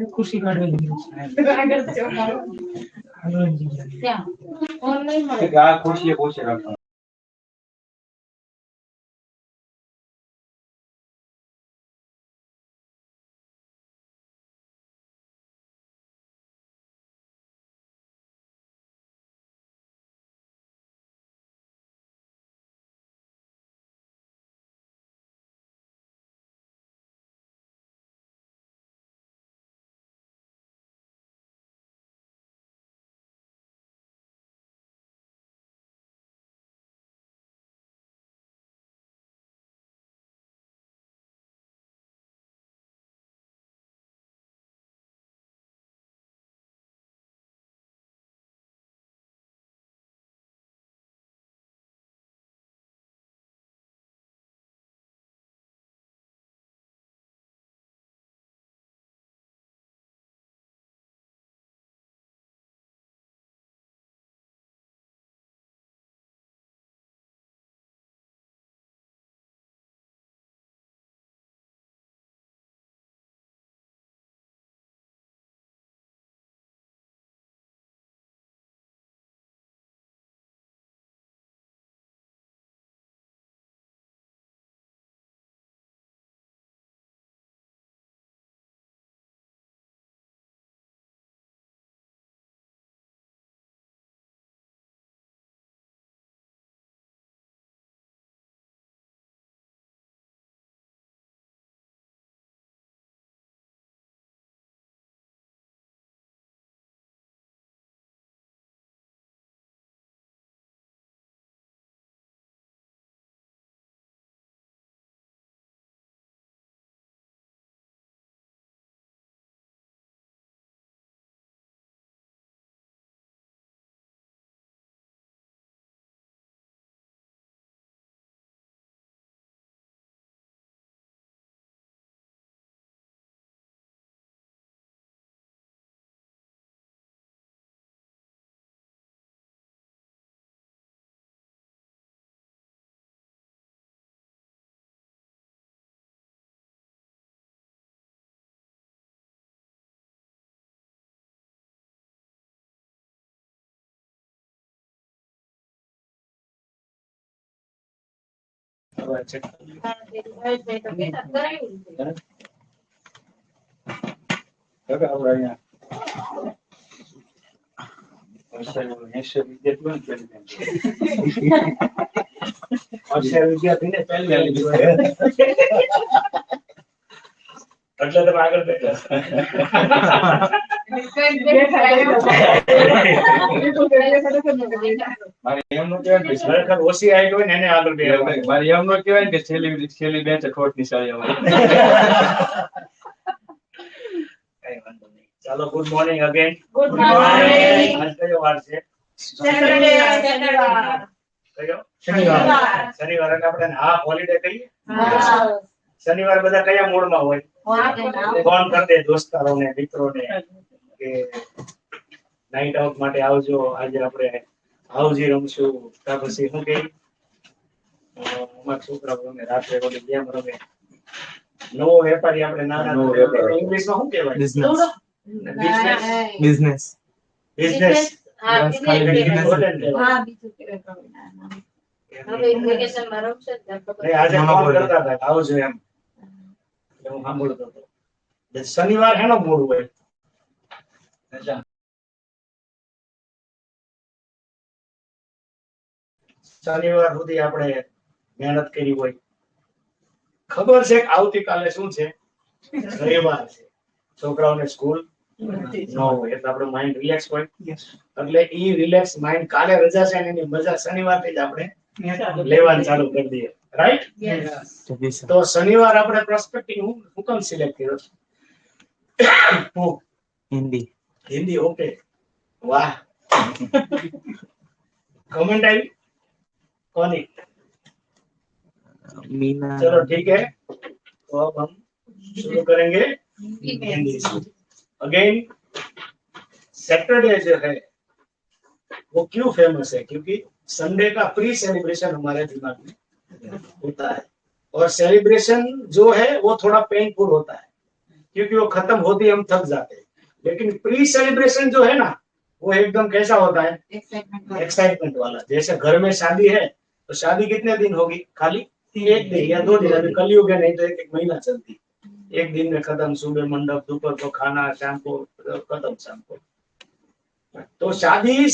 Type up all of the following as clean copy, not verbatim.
खुशी काढली खुशी पूछे रखा વિદ્યાર્થી ને પહેલી એટલે તમે આગળ બેઠા ખરેખર ઓછી હાઈટ હોય ને એને આગળ બેઠા મારે એમ નો કહેવાય કે છેલ્લી બેન્ચ ખોટ નિશાળી હોય કઈ વાંધો નહીં ચાલો good morning again good morning આજ કયો વાર છે શનિવાર એટલે આપણે હાફ હોલિડે કહીએ શનિવાર બધા કયા મૂડમાં હોય ફોન કરી દે દોસ્તારોને મિત્રોને કે નાઈટ આઉટ માટે આવજો આજે આપણે હાઉજી રમશું ત્યાર પછી શું કે અમારા છોકરાઓ રમે રાત્રે ઓલી ગેમ રમે નવો વેપારી આપણે નાના ઇંગ્લિશમાં શું કહેવાય બિઝનેસ બિઝનેસ શનિવાર એનો મૂડ હોય શનિવાર સુધી આપણે મહેનત કરી હોય ખબર છે કે આવતીકાલે શું છે રવિવાર છે છોકરાઓને સ્કૂલ ન હોય એટલે આપણું માઇન્ડ રિલેક્સ હોય એટલે ઈ રિલેક્સ માઇન્ડ કાલે રજા છે એની મજા શનિવારથી જ આપણે લેવાનું ચાલુ કરી દઈએ રાઈટ તો શનિવાર આપણે પ્રોસ્પેક્ટિવ હું કેમ સિલેક્ટ કર્યો હિન્દી હિન્દી ઓકે વાહ कमेंट आई कौन मीना चलो ठीक है तो अब हम शुरू करेंगे हिंदी अगेन सैटरडे जो है वो क्यों फेमस है क्योंकि संडे का प्री सेलिब्रेशन हमारे दिमाग में होता है और सेलिब्रेशन जो है वो थोड़ा पेनफुल होता है, क्योंकि वो खत्म होती है हम थक जाते हैं। लेकिन प्री सेलिब्रेशन जो है ना, वो एकदम कैसा होता है, एक्साइटमेंट वाला। जैसे घर में शादी है तो शादी कितने दिन होगी, खाली 1 दिन या 2 दिन, अभी कलयुग है, नहीं तो 1 1 महीना चलती। 1 दिन में खत्म, सुबह मंडप, दोपहर को खाना, शाम को खत्म, शाम को। तो शादी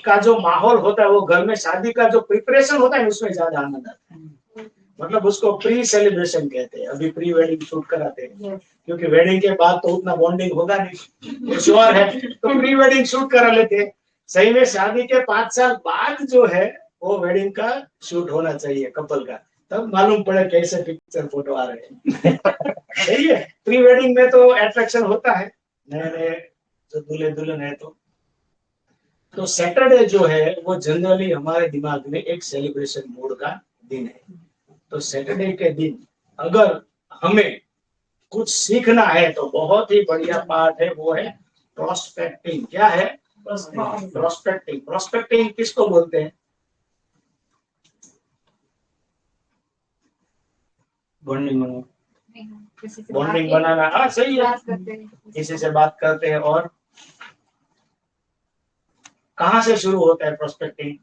का जो माहौल होता है, वो घर में शादी का जो प्रिपरेशन होता है उसमें ज्यादा आनंद आता है। मतलब उसको प्री सेलिब्रेशन कहते हैं। अभी प्री वेडिंग शूट कराते हैं, क्योंकि वेडिंग के बाद तो उतना बॉन्डिंग होगा नहीं, श्योर है, तो प्री वेडिंग शूट करा लेते हैं। सही में शादी के 5 साल बाद जो है वो वेडिंग का शूट होना चाहिए कपल का, तब मालूम पड़े कैसे पिक्चर फोटो आ रहे हैं। सही है। प्री वेडिंग में तो अट्रैक्शन होता है, नए नए जो दूल्हे दुल्हन है। तो सैटरडे जो है वो जनरली हमारे दिमाग में एक सेलिब्रेशन मूड का दिन है। तो सैटरडे के दिन अगर हमें कुछ सीखना है तो बहुत ही बढ़िया पार्ट है, वो है प्रोस्पेक्टिंग। क्या है? प्रोस्पेक्टिंग। प्रोस्पेक्टिंग किसको बोलते हैं? बॉन्डिंग बॉन्डिंग बनाना। हाँ सही है, किसी से बात करते हैं। और कहाँ से शुरू होता है प्रोस्पेक्टिंग?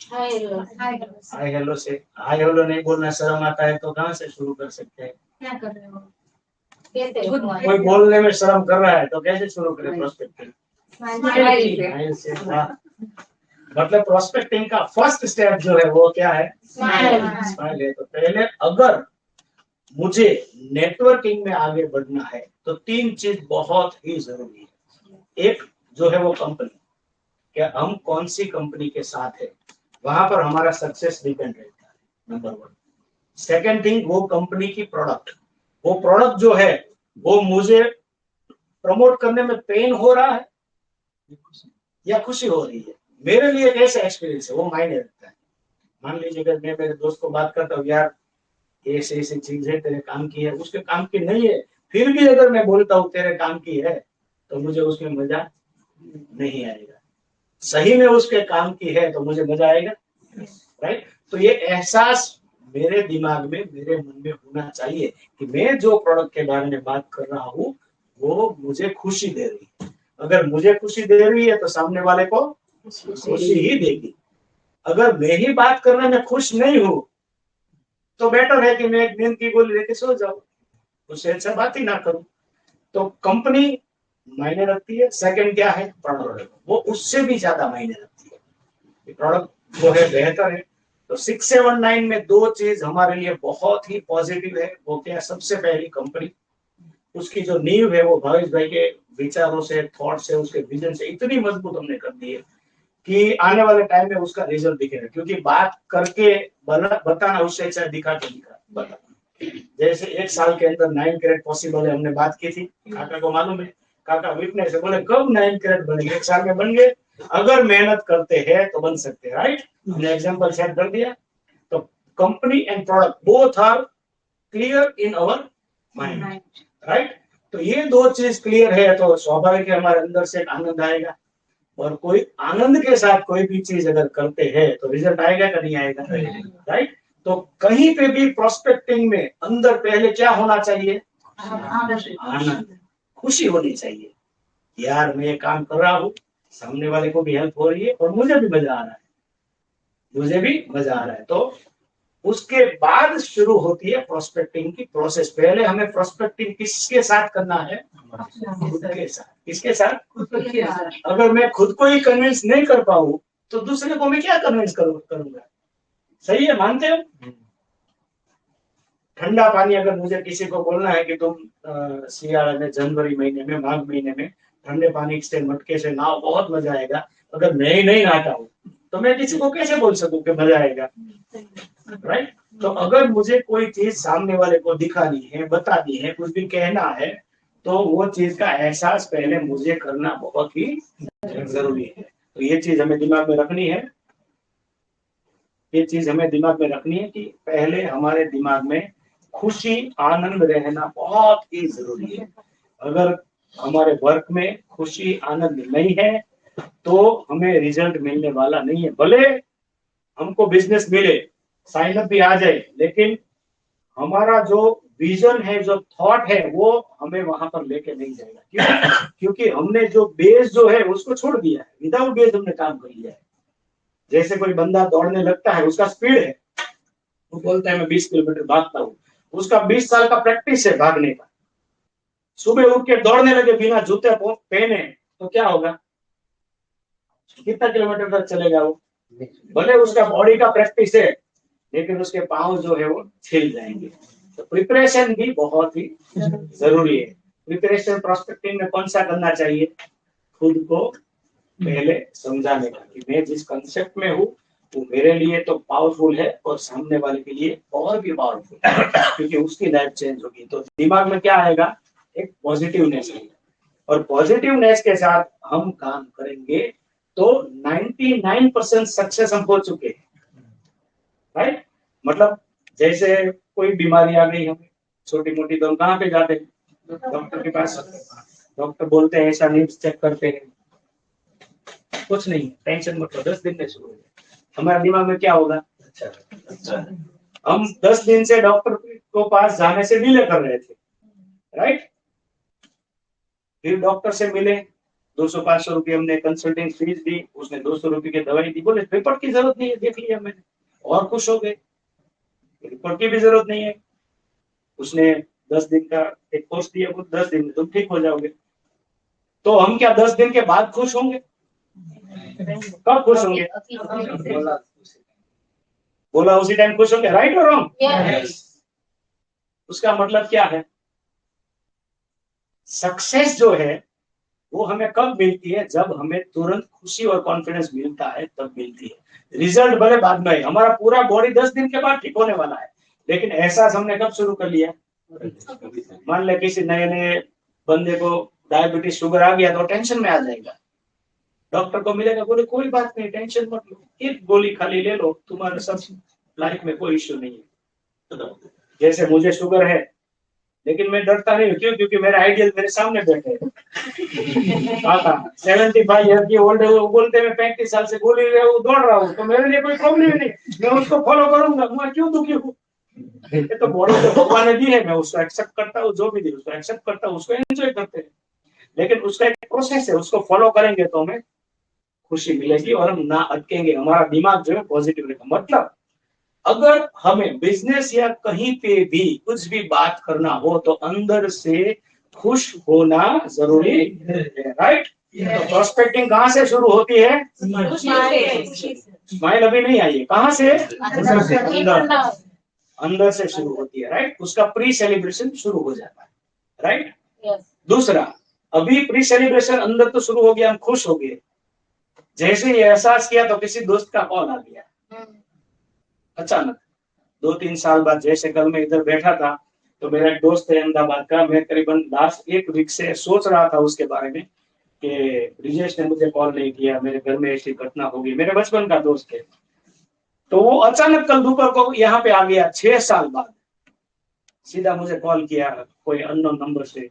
हाय हेलो से। हाय हेलो नहीं बोलना शर्म आता है तो कहाँ से शुरू कर सकते हैं? क्या कर रहे हो? कोई बोलने में शर्म कर रहा है तो कैसे शुरू करें प्रोस्पेक्टिंग? स्माइल से। मतलब प्रोस्पेक्टिंग का फर्स्ट स्टेप जो है वो क्या है? स्माइल है। तो पहले अगर मुझे नेटवर्किंग में आगे बढ़ना है तो 3 चीज बहुत ही जरूरी है। एक जो है वो कंपनी, क्या हम कौन सी कंपनी के साथ है, वहां पर हमारा सक्सेस डिपेंड रहता है, नंबर 1। सेकेंड थिंग, वो कंपनी की प्रोडक्ट। वो प्रोडक्ट जो है वो मुझे प्रमोट करने में पेन हो रहा है या खुशी हो रही है, मेरे लिए कैसा एक्सपीरियंस है, वो मायने रखता है। मान लीजिए अगर मैं मेरे दोस्त को बात करता हूँ, यार ऐसी ऐसी चीज है तेरे काम की है, उसके काम की नहीं है, फिर भी अगर मैं बोलता हूँ तेरे काम की है, तो मुझे उसमें मजा नहीं आएगा। सही में उसके काम की है तो मुझे मजा आएगा, राइट? तो ये एहसास मेरे दिमाग में, मेरे मन में होना चाहिए कि मैं जो प्रोडक्ट के बारे में बात कर रहा हूँ वो मुझे खुशी दे रही है। अगर मुझे खुशी दे रही है तो सामने वाले को खुशी ही देगी। अगर मैं ही बात करने में खुश नहीं हूँ तो बेटर है कि मैं एक नींद की गोली लेके सो जाऊं, उससे अच्छा बात ही ना करूं। तो कंपनी मायने रखती है। सेकंड क्या है? प्रोडक्ट, वो उससे भी ज्यादा मायने रखती है। प्रोडक्ट जो है बेहतर है। तो 679 में 2 चीज हमारे लिए बहुत ही पॉजिटिव है। वो क्या? सबसे पहली कंपनी, उसकी जो नींव है वो भावेश भाई के विचारों से, थॉट से, उसके विजन से इतनी मजबूत हमने कर दी है कि आने वाले टाइम में उसका रिजल्ट दिखेगा। क्योंकि बात करके बताना उससे अच्छा दिखा के बताना। जैसे 1 साल के अंदर 9 कैरेट पॉसिबल है, हमने बात की थी, काका को मालूम है, काका विटनेस है, बोले कब 9 कैरेट बनेंगे? 1 साल में बन गए। अगर मेहनत करते हैं तो बन सकते हैं, राइट? हमने एग्जांपल सेट कर दिया। तो company and product both are clear in our mind, right? तो ये 2 चीज क्लियर है तो स्वाभाविक है हमारे अंदर से एक आनंद आएगा। और कोई आनंद के साथ कोई भी चीज अगर करते हैं तो रिजल्ट आएगा कि नहीं आएगा, राइट? तो कहीं पे भी प्रोस्पेक्टिंग में अंदर पहले क्या होना चाहिए? आनंद, खुशी होनी चाहिए। यार मैं ये काम कर रहा हूँ, सामने वाले को भी हेल्प हो रही है और मुझे भी मजा आ रहा है, मुझे भी मजा आ रहा है। तो उसके बाद शुरू होती है प्रोस्पेक्टिंग की प्रोसेस। पहले हमें प्रोस्पेक्टिंग किसके साथ करना है? खुद के साथ। किसके साथ? अगर मैं खुद को ही कन्विंस नहीं कर पाऊं तो दूसरे को मैं क्या कन्विंस करूंगा? सही है, मानते हो? ठंडा पानी, अगर मुझे किसी को बोलना है कि तुम सियारा में, जनवरी महीने में, माघ महीने में ठंडे पानी से, मटके से नहाओ, बहुत मजा आएगा, अगर मैं ही नहीं नहाता हूँ तो मैं किसी को कैसे बोल सकूं कि मजा आएगा, राइट? तो अगर मुझे कोई चीज सामने वाले को दिखानी है, बतानी है, कुछ भी कहना है, तो वो चीज का एहसास पहले मुझे करना बहुत ही जरूरी है। तो ये चीज हमें दिमाग में रखनी है। ये चीज हमें दिमाग में रखनी है कि पहले हमारे दिमाग में खुशी, आनंद रहना बहुत ही जरूरी है। अगर हमारे वर्क में खुशी, आनंद नहीं है तो हमें रिजल्ट मिलने वाला नहीं है। भले हमको बिजनेस मिले, साइन अप भी आ जाए, लेकिन हमारा जो विजन है, जो थॉट है, वो हमें वहां पर लेके नहीं जाएगा। क्योंकि हमने जो बेस जो है उसको छोड़ दिया है, विदाउट बेस हमने काम कर लिया है। जैसे कोई बंदा दौड़ने लगता है, उसका स्पीड है, वो बोलता है मैं 20 किलोमीटर भागता हूँ, उसका 20 साल का प्रैक्टिस है भागने का। सुबह उठ के दौड़ने लगे बिना जूते पहने तो क्या होगा? कितना किलोमीटर तक चलेगा वो? भले उसका बॉडी का प्रैक्टिस है, लेकिन उसके पांव जो है वो छिल जाएंगे। तो प्रिपरेशन भी बहुत ही जरूरी है। प्रिपरेशन प्रोस्पेक्टिंग में कौन सा करना चाहिए? खुद को पहले समझाने का कि मैं जिस कंसेप्ट में हूँ वो मेरे लिए तो पावरफुल है और सामने वाले के लिए और भी पावरफुल है, क्योंकि उसकी लाइफ चेंज होगी। तो दिमाग में क्या आएगा? एक पॉजिटिवनेस आएगा, और पॉजिटिवनेस के साथ हम काम करेंगे तो 99% सक्सेस हम हो चुके हैं, राइट? मतलब जैसे कोई बीमारी आ गई हमें छोटी मोटी, तो हम कहाँ पे जाते हैं? डॉक्टर के पास। डॉक्टर बोलते हैं ऐसा, नीड्स चेक करते हैं, कुछ नहीं, टेंशन मत लो, 10 दिन में शुरू हो जाए। हमारे दिमाग में क्या होगा? अच्छा, हम 10 दिन से डॉक्टर को पास जाने से डिले कर रहे थे, राइट? फिर डॉक्टर से मिले, 200-500 रुपये हमने कंसल्टिंग फीस दी, उसने 200 रुपये की दवाई दी, बोले रिपोर्ट की जरूरत नहीं है, देख लिया मैंने, और खुश हो गए, रिपोर्ट की भी जरूरत नहीं है। उसने 10 दिन का एक कोर्स दिया, वो 10 दिन में तुम ठीक हो जाओगे। तो हम क्या 10 दिन के बाद खुश होंगे? कब खुश होंगे? बोला उसी टाइम खुश होंगे, राइट और रॉन्ग? उसका मतलब क्या है? सक्सेस जो है वो हमें कब मिलती है? जब हमें तुरंत खुशी और कॉन्फिडेंस मिलता है, तब मिलती है। रिजल्ट भले बाद में, हमारा पूरा बॉडी 10 दिन के बाद ठीक होने वाला है, लेकिन एहसास हमने कब शुरू कर लिया? मान ले किसी नए नए बंदे को डायबिटीज शुगर आ गया तो टेंशन में आ जाएगा, डॉक्टर को मिलेगा, बोले कोई बात नहीं, टेंशन मत लो, एक गोली खाली ले लो, तुम्हारे सब लाइफ में कोई इश्यू नहीं है। जैसे मुझे शुगर है, लेकिन मैं डरता नहीं हूँ, क्यों? क्योंकि मेरे आइडियल मेरे सामने बैठे हैं। 75 ईयर की ओल्ड है, वो बोलते हैं मैं 35 साल से गोली ले दौड़ रहा हूँ, तो मेरे लिए कोई प्रॉब्लम ही नहीं, मैं उसको फॉलो करूंगा, मैं क्यों दुखी हूँ? ये तो बॉडी तो भगवान ने दी है, मैं उसको एक्सेप्ट करता हूँ, जो भी दी उसको एक्सेप्ट करता हूँ, उसको एंजॉय करते हैं। लेकिन उसका एक प्रोसेस है, उसको फॉलो करेंगे तो हमें खुशी मिलेगी और हम ना अटकेंगे, हमारा दिमाग जो है पॉजिटिव रहेगा। मतलब अगर हमें बिजनेस या कहीं पे भी कुछ भी बात करना हो तो अंदर से खुश होना जरूरी है, राइट? तो प्रोस्पेक्टिंग कहाँ से शुरू होती है? स्माइल अभी नहीं आई है, कहाँ से? अंदर, अंदर से शुरू होती है, राइट? उसका प्री सेलिब्रेशन शुरू हो जाता है, राइट? दूसरा, अभी प्री सेलिब्रेशन अंदर तो शुरू हो गया, हम खुश हो गए, जैसे ही एहसास किया तो किसी दोस्त का कॉल आ गया अचानक, 2-3 साल बाद। जैसे कल मैं इधर बैठा था तो मेरा एक दोस्त है अहमदाबाद का, मैं करीबन लास्ट 1 वीक से सोच रहा था उसके बारे में कि ब्रिजेश ने मुझे कॉल नहीं किया, मेरे घर में ऐसी घटना होगी, मेरे बचपन का दोस्त है। तो वो अचानक कल दोपहर को यहाँ पे आ गया, 6 साल बाद सीधा मुझे कॉल किया कोई अननोन नंबर से,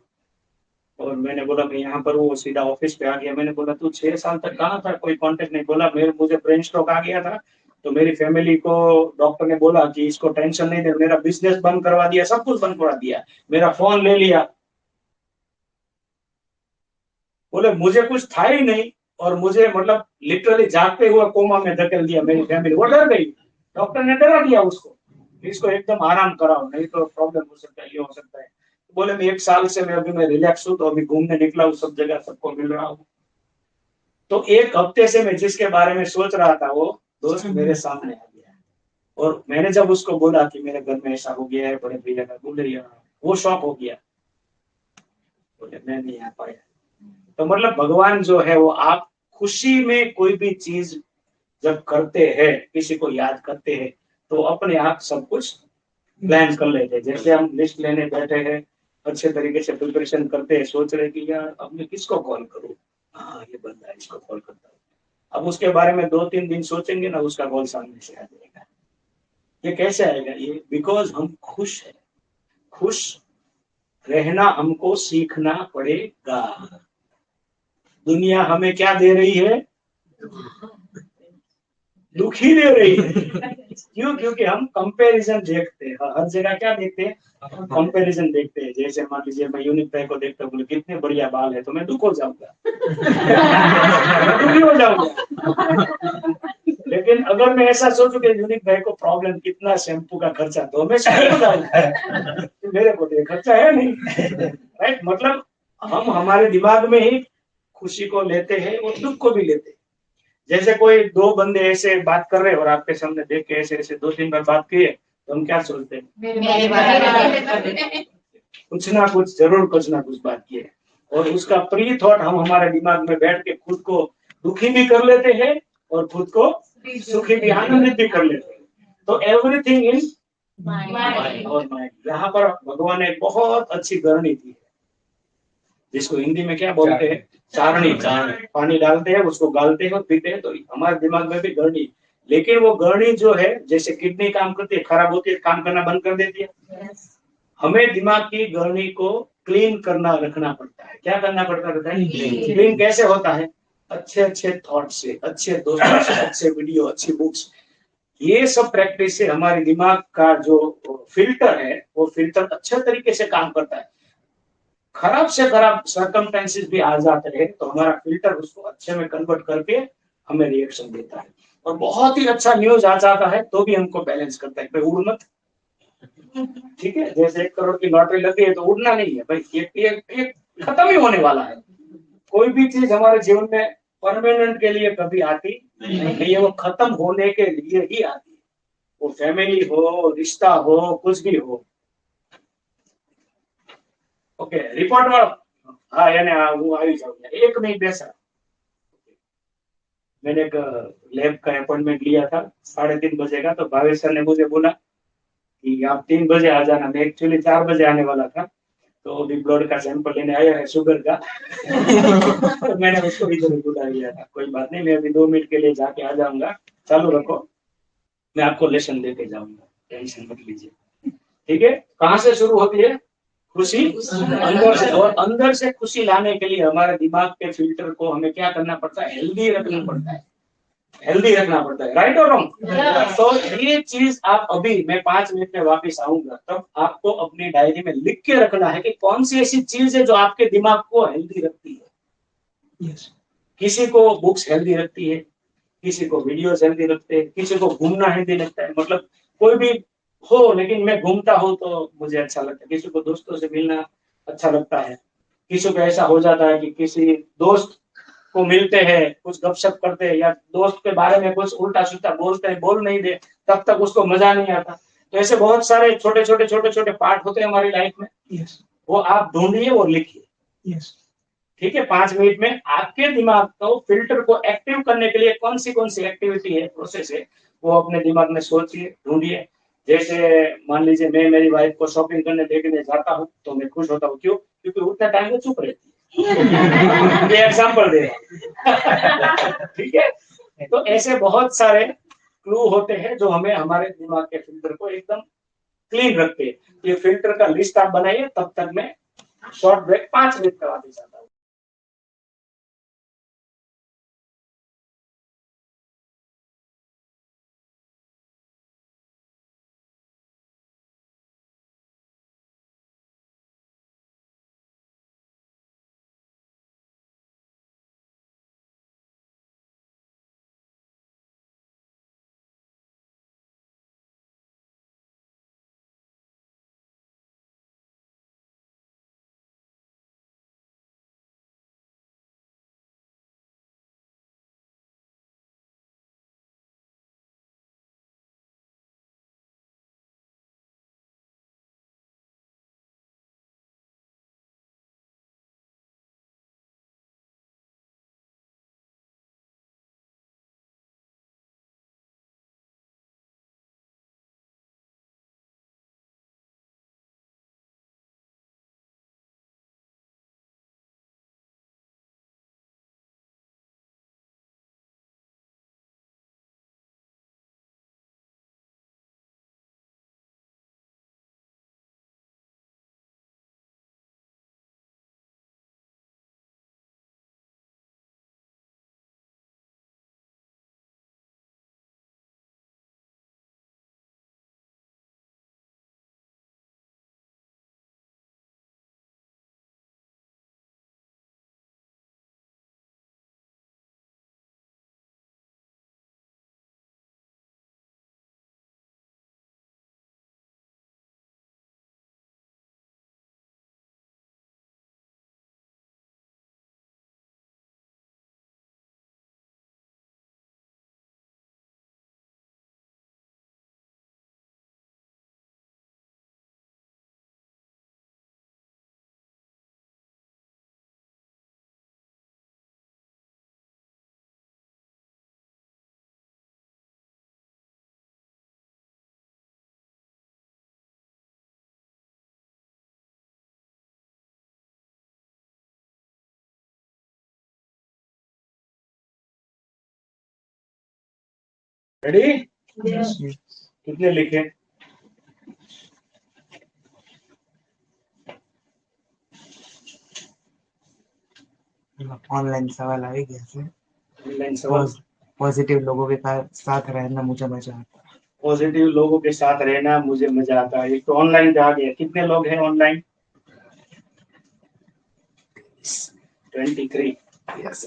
और मैंने बोला मैं यहाँ पर हूँ, वो सीधा ऑफिस पे आ गया। मैंने बोला तू 6 साल तक कहाँ था, कोई कांटेक्ट नहीं? बोला मुझे ब्रेन स्ट्रोक आ गया था, तो मेरी फैमिली को डॉक्टर ने बोला कि इसको टेंशन नहीं दे, मेरा बिजनेस बंद करवा दिया, सब कुछ बंद करवा दिया, मेरा फोन ले लिया। बोले मुझे कुछ था ही नहीं, और मुझे मतलब लिटरली जागते हुए कोमा में धकेल दिया मेरी फैमिली, वो डर गई। डॉक्टर ने डरा दिया उसको, इसको एकदम आराम कराओ, नहीं तो प्रॉब्लम हो सकता है, ये हो सकता है। बोले मैं 1 साल से मैं रिलैक्स हूँ, तो अभी घूमने निकला हूँ, सब जगह सबको मिल रहा हूँ। तो 1 हफ्ते से मैं जिसके बारे में सोच रहा था वो दोस्त मेरे सामने आ गया, और मैंने जब उसको बोला कि मेरे घर में ऐसा हो गया है, बड़े भैया का, बोले यार, वो शॉक हो गया, बोले मैं नहीं आ पाया। तो मतलब भगवान जो है वो, आप खुशी में कोई भी चीज जब करते हैं, किसी को याद करते हैं, तो अपने आप सब कुछ प्लान कर लेते हैं। जैसे हम लिस्ट लेने बैठे हैं, अच्छे तरीके से प्रिपरेशन करते हैं, सोच रहे कि यार अब मैं किसको कॉल करूं, हाँ ये बंदा है, इसको कॉल करता हूँ। अब उसके बारे में 2-3 दिन सोचेंगे ना, उसका कॉल सामने से आ जाएगा। ये कैसे आएगा? ये बिकॉज हम खुश हैं। खुश रहना हमको सीखना पड़ेगा। दुनिया हमें क्या दे रही है? दुखी दे रही है। क्यों? क्योंकि हम कंपैरिजन देखते हैं, हर जगह क्या देखते हैं, कंपैरिजन देखते हैं। जैसे मान लीजिए मैं यूनिक भाई को देखता हूँ, बोले कितने बढ़िया बाल है, तो मैं दुख हो जाऊंगा, मैं दुखी हो जाऊंगा। लेकिन अगर मैं ऐसा सोचूं कि यूनिक भाई को प्रॉब्लम कितना शैम्पू का खर्चा, तो मैं सुखी हो जाऊंगा, मेरे को तो ये खर्चा है नहीं। राइट, मतलब हम हमारे दिमाग में ही खुशी को लेते हैं और दुख को भी लेते हैं। जैसे कोई दो बंदे ऐसे बात कर रहे हैं और आपके सामने देख के ऐसे ऐसे दो तीन बार बात की है, तो हम क्या सोचते हैं, कुछ ना कुछ बात की है। और उसका प्री थॉट हम हमारे दिमाग में बैठ के खुद को दुखी भी कर लेते हैं और खुद को सुखी भी, आनंदित भी कर लेते हैं। तो एवरीथिंग इन और माइंड। यहाँ पर भगवान ने एक बहुत अच्छी गणनी दी है, जिसको हिंदी में क्या बोलते हैं, चारणी। पानी डालते हैं, उसको गालते हैं और पीते हैं, तो हमारे दिमाग में भी गरणी। लेकिन वो गरणी जो है, जैसे किडनी काम करती है, खराब होती है, काम करना बंद कर देती है। हमें दिमाग की गरणी को क्लीन करना रखना पड़ता है। क्या करना पड़ता है? क्लीन कैसे होता है? अच्छे अच्छे थॉट से, अच्छे दोस्तों से, अच्छे वीडियो, अच्छी बुक्स, ये सब प्रैक्टिस से हमारे दिमाग का जो फिल्टर है, वो फिल्टर अच्छे तरीके से काम करता है। खराब से खराब सर्कमस्टेंसेस भी आ जाते हैं, तो हमारा फिल्टर उसको अच्छे में कन्वर्ट करके हमें रिएक्शन देता है। और बहुत ही अच्छा न्यूज आ जाता है तो भी हमको बैलेंस करता है, भाई उड़ मत। ठीक है, जैसे 1 करोड़ की लॉटरी लगी है तो उड़ना नहीं है भाई, ये खत्म ही होने वाला है। कोई भी चीज हमारे जीवन में परमानेंट के लिए कभी आती नहीं है, वो खत्म होने के लिए ही आती है। वो फैमिली हो, रिश्ता हो, कुछ भी हो। ओके, रिपोर्ट वाला। हाँ, यानी वो आई जाओ, 1 मिनट बेसा। मैंने एक लैब का अपॉइंटमेंट लिया था 3:30 बजे का, तो भावेश सर ने मुझे बोला कि आप 3 बजे आ जाना। मैं एक्चुअली 4 बजे आने वाला था, तो अभी ब्लड का सैंपल लेने आया है, शुगर का। तो मैंने उसको इधर बुला लिया था। कोई बात नहीं, मैं अभी 2 मिनट के लिए जाके आ जाऊंगा, चालू रखो, मैं आपको लेसन देके जाऊंगा, टेंशन मत लीजिए। ठीक है, कहाँ से शुरू होती है? खुशी अंदर से। और अंदर से खुशी लाने के लिए हमारे दिमाग के फिल्टर को हमें क्या करना पड़ता है? हेल्दी रखना पड़ता है, हेल्दी रखना पड़ता है। राइट और रॉन्ग? तो ये चीज आप अभी, मैं 5 मिनट में वापस आऊंगा, तब आपको अपनी डायरी में लिख के रखना है कि कौन सी ऐसी चीज है जो आपके दिमाग को हेल्दी रखती है। yes. किसी को बुक्स हेल्दी रखती है, किसी को वीडियोस हेल्दी रखते हैं, किसी को घूमना हेल्दी लगता है। मतलब कोई भी हो, लेकिन मैं घूमता हूँ तो मुझे अच्छा लगता है। किसी को दोस्तों से मिलना अच्छा लगता है। किसी को ऐसा हो जाता है कि किसी दोस्त को मिलते हैं, कुछ गपशप करते हैं, या दोस्त के बारे में कुछ उल्टा सीधा बोलते हैं, बोल नहीं दे, तब तक उसको मजा नहीं आता। तो ऐसे बहुत सारे छोटे छोटे पार्ट होते हैं हमारी लाइफ में। yes. वो आप ढूंढिए और लिखिए। yes. ठीक है, 5 मिनट में आपके दिमाग को फिल्टर को एक्टिव करने के लिए कौन सी एक्टिविटी है, प्रोसेस है, वो अपने दिमाग में सोचिए, ढूंढिए। जैसे मान लीजिए मैं मेरी वाइफ को शॉपिंग करने देखने जाता हूँ तो मैं खुश होता हूँ। क्यों? क्योंकि उतना टाइम वो चुप रहती है। ये एग्जाम्पल दे रहा हूं। ठीक है, तो ऐसे बहुत सारे क्लू होते हैं जो हमें हमारे दिमाग के फिल्टर को एकदम क्लीन रखते हैं। ये फिल्टर का लिस्ट आप बनाइए, तब तक मैं शॉर्ट ब्रेक 5 मिनट करवा दे जाता हूँ। रेडी? Yes. कितने लिखे? ऑनलाइन सवाल आ गया है। ऑनलाइन सवाल। पॉजिटिव लोगों के साथ रहना मुझे मजा आता है। पॉजिटिव लोगों के साथ रहना मुझे मजा आता है। एक तो ऑनलाइन पे आ गया। कितने लोग हैं ऑनलाइन? 23। Yes.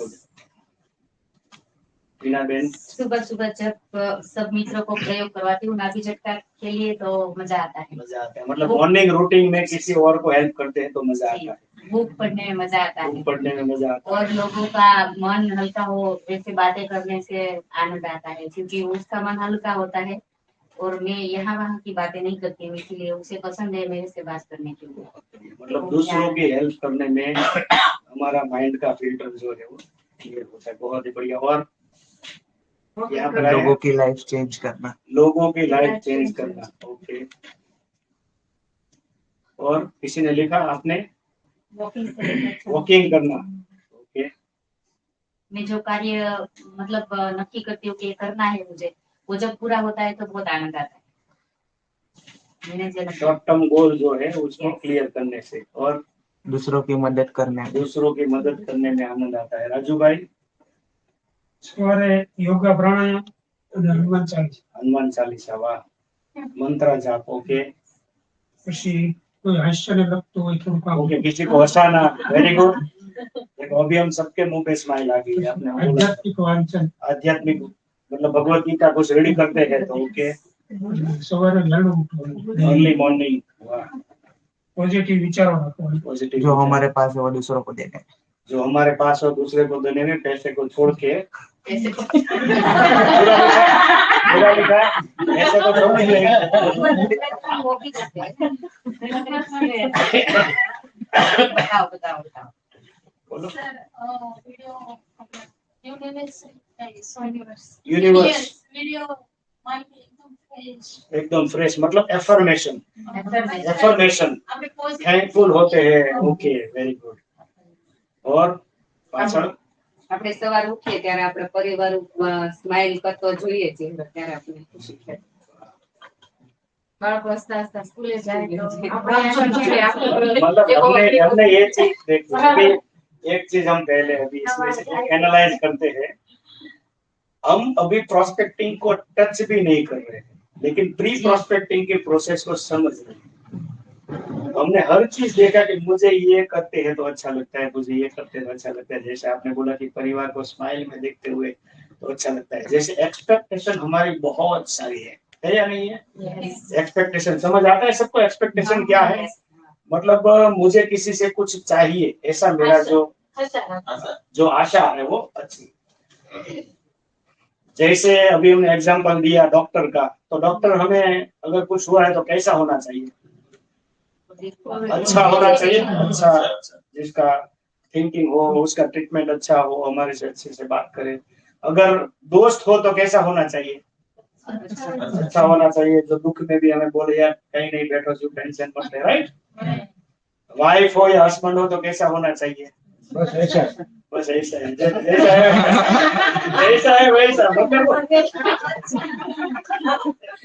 टीना बेन, सुबह सुबह जब सब मित्रों को प्रयोग करवाती हूँ नाभि झटका के लिए तो मजा आता है। मजा आता है। मतलब मॉर्निंग रूटीन में किसी और को हेल्प करते हैं तो मजा आता है। बुक पढ़ने में मजा आता बुक है पढ़ने में मजा आता और लोगों का मन हल्का हो ऐसे बातें करने से आनंद आता है, क्योंकि उसका मन हल्का होता है और मैं यहाँ वहाँ की बातें नहीं करती हूँ, इसलिए उसे पसंद है मेरे से बात करने के लिए। है। मतलब दूसरों की हेल्प करने में हमारा माइंड का फिल्टर जो है वो क्लियर होता है। बहुत ही बढ़िया। और यहाँ पर आए लोगों की लाइफ चेंज करना। लोगों की लाइफ चेंज करना। ओके। और किसी ने लिखा आपने वॉकिंग करना। ओके। मैं जो कार्य मतलब नक्की करती हूँ कि ये करना है मुझे, वो जब पूरा होता है तो बहुत आनंद आता है। मैंने जो शॉर्ट टर्म गोल जो है उसको क्लियर करने से और दूसरों की मदद करने में। दूसरों की मदद करने में आनंद आता है। राजू भाई? सवारे योगा प्राणायाम અને હનુમાન ચાલીસા. हनुमान चालीसा। वाह। मंत्र जाप। ओके। પછી કોઈ હાસ્યને લગતું હોય થોડું કામ. ओके। किसी को हंसाना। Very good. देखो अभी हम सबके मुंह पे स्माइल आ गई है। आपने बोला આધ્યાત્મિક વાંચન. आध्यात्मिक मतलब भगवत गीता कुछ रीडिंग करते हैं तो ओके। સવારે વહેલું ઉઠવાનું. Early morning. वाह। પોઝિટિવ વિચારો રાખવાના. पॉजिटिव। जो हमारे पास है वो दूसरों को देने में। जो हमारे पास हो दूसरे को देने में, पैसे को छोड़ के। ऐसे पूरा लिखा है। ऐसे तो छोड़ नहीं लेगा। वो भी करते हैं। बताओ बताओ बताओ। बोलो। यूनिवर्स यूनिवर्स वीडियो माइंड एकदम फ्रेश. एकदम फ्रेश मतलब एफर्मेशन। Affirmation. एफर्मेशन આપણે પોઝિટિવ थैंकफुल होते हैं। Okay very good. और पाછળ આપણે સવાર ઉઠીએ ત્યારે આપણે પરિવાર સ્માઇલ કરતો જોઈએ છે ત્યારે આપણે ખુશી થાય. બાળકો હસતા હસતા સ્કૂલે જાય તો આપણે આનંદ જોઈએ. मतलब हमने ये चीज देखी। अभी एक चीज हम पहले अभी इसमें से एनालाइज करते हैं। हम अभी प्रोस्पेक्टिंग को टच भी नहीं कर रहे हैं, लेकिन प्री प्रोस्पेक्टिंग के प्रोसेस को समझ रहे हैं। हमने हर चीज देखा कि मुझे ये करते हैं तो अच्छा लगता है, मुझे ये करते हैं तो अच्छा लगता है। जैसे आपने बोला कि परिवार को स्माइल में देखते हुए तो अच्छा लगता है। जैसे एक्सपेक्टेशन हमारी बहुत सारी है या नहीं है? एक्सपेक्टेशन समझ आता है सबको? एक्सपेक्टेशन क्या है? मतलब मुझे किसी से कुछ चाहिए ऐसा मेरा जो आशा है वो अच्छी। जैसे अभी हमने एग्जांपल दिया डॉक्टर का, तो डॉक्टर हमें अगर कुछ हुआ है तो कैसा होना चाहिए? अच्छा होना चाहिए। अच्छा जिसका थिंकिंग हो, उसका ट्रीटमेंट अच्छा हो, हमारे से अच्छे से बात करे। अगर दोस्त हो तो कैसा होना चाहिए? अच्छा होना चाहिए। जो दुख में भी हमें बोले यार कहीं नहीं बैठो जो टेंशन मत ले। राइट। वाइफ हो या हस्बैंड हो तो कैसा होना चाहिए? बस ऐसा है। जैसा है वैसा।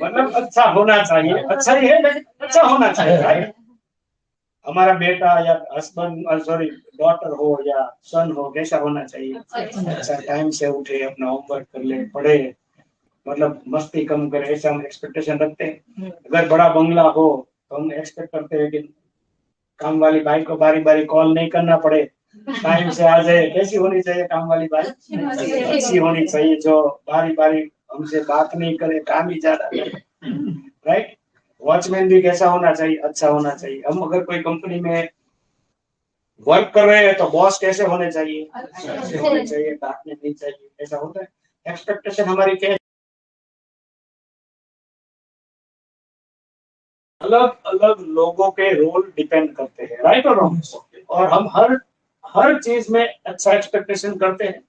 मतलब अच्छा होना चाहिए। अच्छा ही है लेकिन अच्छा होना चाहिए। राइट। हमारा बेटा या हस्बैंड सॉरी डॉटर हो या सन हो कैसा होना चाहिए? अच्छा टाइम से उठे, अपना होमवर्क कर ले, पढ़े, मतलब मस्ती कम करे, ऐसा हम एक्सपेक्टेशन रखते हैं। अगर बड़ा बंगला हो तो हम एक्सपेक्ट करते हैं कि काम वाली बाई को बारी बारी कॉल नहीं करना पड़े, टाइम से आ जाए। कैसी होनी चाहिए काम वाली बाई? अच्छी होनी चाहिए, जो बारी बारी हमसे बात नहीं करे, काम ही ज्यादा करे। राइट। वॉचमैन भी कैसा होना चाहिए? अच्छा होना चाहिए। हम अगर कोई कंपनी में वर्क कर रहे हैं तो बॉस कैसे होने चाहिए? अच्छे होने चाहिए, डांटने नहीं चाहिए। ऐसा होता है। एक्सपेक्टेशन हमारी क्या? अलग अलग लोगों के रोल डिपेंड करते हैं। राइट और रॉन्ग? और हम हर चीज में अच्छा एक्सपेक्टेशन करते हैं,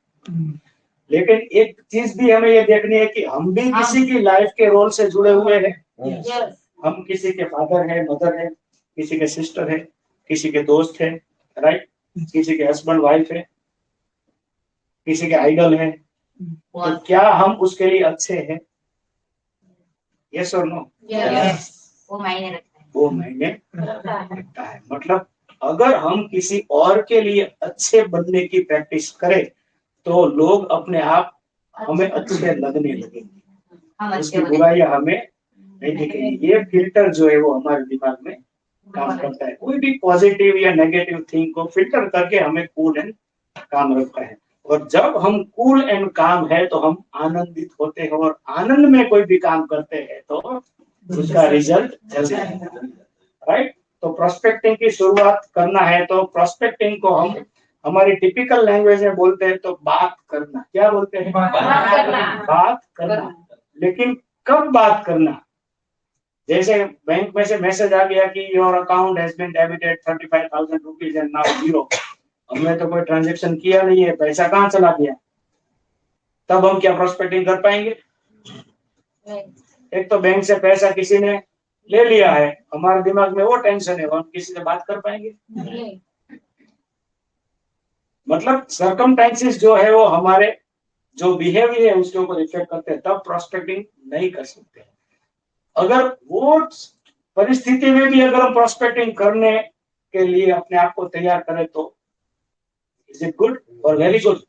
लेकिन एक चीज भी हमें ये देखनी है कि हम भी किसी की लाइफ के रोल से जुड़े हुए हैं। हम किसी के फादर है, मदर है, किसी के सिस्टर है, किसी के दोस्त है। राइट। किसी के हस्बैंड वाइफ है, किसी के आइडल है। तो क्या हम उसके लिए अच्छे हैं? यस और नो? वो मायने रखता है। वो मायने रखता है। मतलब अगर हम किसी और के लिए अच्छे बनने की प्रैक्टिस करें तो लोग अपने आप हमें अच्छे लगने लगेंगे, हम उसकी अच्छे बने। बुराइयां हमें नहीं दिखेंगी। ये फिल्टर जो है वो हमारे दिमाग में काम करता है। कोई भी पॉजिटिव या नेगेटिव थिंग को फिल्टर करके हमें कूल एंड काम रखता है। और जब हम कूल एंड काम है तो हम आनंदित होते हैं, और आनंद में कोई भी काम करते हैं तो उसका रिजल्ट जल्दी आता है। राइट? तो प्रोस्पेक्टिंग की शुरुआत करना है तो प्रोस्पेक्टिंग को हम हमारी टिपिकल लैंग्वेज में बोलते हैं तो बात करना। क्या बोलते हैं? बात करना। लेकिन कब बात करना? जैसे बैंक में से मैसेज आ गया कि your account has been debited 35,000 rupees and now zero. हमने तो कोई ट्रांजैक्शन किया नहीं है, पैसा कहाँ चला गया? तब हम क्या प्रोस्पेक्टिंग कर पाएंगे? एक तो बैंक से पैसा किसी ने ले लिया है, हमारे दिमाग में वो टेंशन है, हम किसी से बात कर पाएंगे? मतलब सर्कमस्टेंसेस जो है वो हमारे जो बिहेवियर है उसके ऊपर इफेक्ट करते हैं, तब प्रोस्पेक्टिंग नहीं कर सकते। अगर वो परिस्थिति में भी अगर हम प्रोस्पेक्टिंग करने के लिए अपने आप को तैयार करें तो इज इट गुड और वेरी गुड?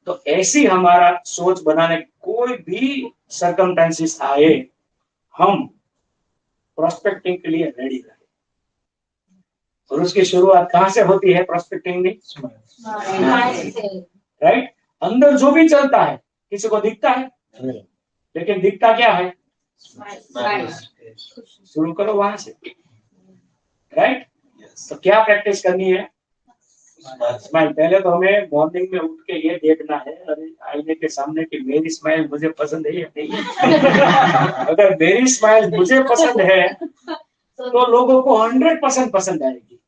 तो ऐसी हमारा सोच बनाने, कोई भी सर्कमस्टेंसेस आए हम प्रोस्पेक्टिंग के लिए रेडी रहे। और उसकी शुरुआत कहां से होती है प्रोस्पेक्टिंग में? राइट? अंदर जो भी चलता है किसी को दिखता है, लेकिन दिखता क्या है? शुरू करो वहां से। राइट? तो क्या प्रैक्टिस करनी है? स्माइल। पहले तो हमें मॉर्निंग में उठ के ये देखना है, अरे आईने के सामने कि मेरी स्माइल मुझे पसंद है या नहीं। अगर मेरी स्माइल मुझे पसंद है तो लोगों को 100% पसंद आएगी।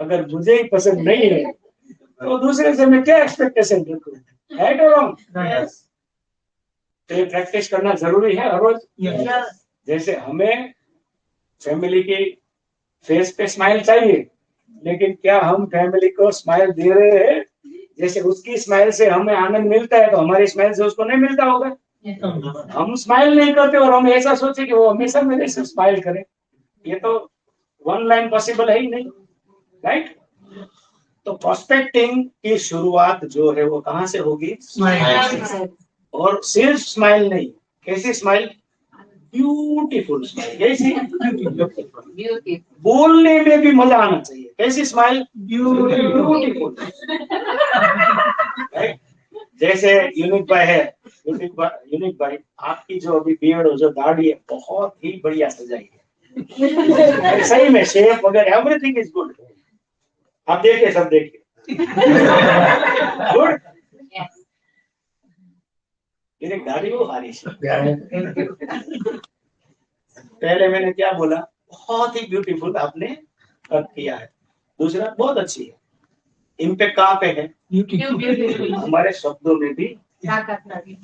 अगर मुझे ही पसंद नहीं है तो दूसरे से मैं क्या एक्सपेक्टेशन रखूं? राइट और रॉन्ग? तो ये प्रैक्टिस करना जरूरी है हर रोज। जैसे हमें फैमिली की फेस पे स्माइल चाहिए, लेकिन क्या हम फैमिली को स्माइल दे रहे हैं? जैसे उसकी स्माइल से हमें आनंद मिलता है तो हमारी स्माइल से उसको नहीं मिलता होगा। हम स्माइल नहीं करते और हम ऐसा सोचे कि वो हमेशा मेरे से स्माइल करे, ये तो वन लाइन पॉसिबल है ही नहीं। राइट? तो प्रोस्पेक्टिंग की शुरुआत जो है वो कहां से होगी? स्माइल। और सिर्फ स्माइल नहीं, कैसी स्माइल? Beautiful smile. कैसी? ब्यूटी। बोलने में भी मजा आना चाहिए। कैसी स्माइल? ब्यूटीफुल। राइट? जैसे यूनिक भाई है, यूनिक भाई आपकी जो अभी बियर्ड हो, जो दाढ़ी है, बहुत ही बढ़िया सजाई है। सही में शेप वगैरह एवरीथिंग इज गुड। आप देखिए, सब देखिए। गुड। मेरी गाड़ी वो हारिश पहले मैंने क्या बोला? बहुत ही ब्यूटीफुल आपने कट किया है। दूसरा, बहुत अच्छी है। इम्पैक्ट कहाँ पे है? हमारे शब्दों में भी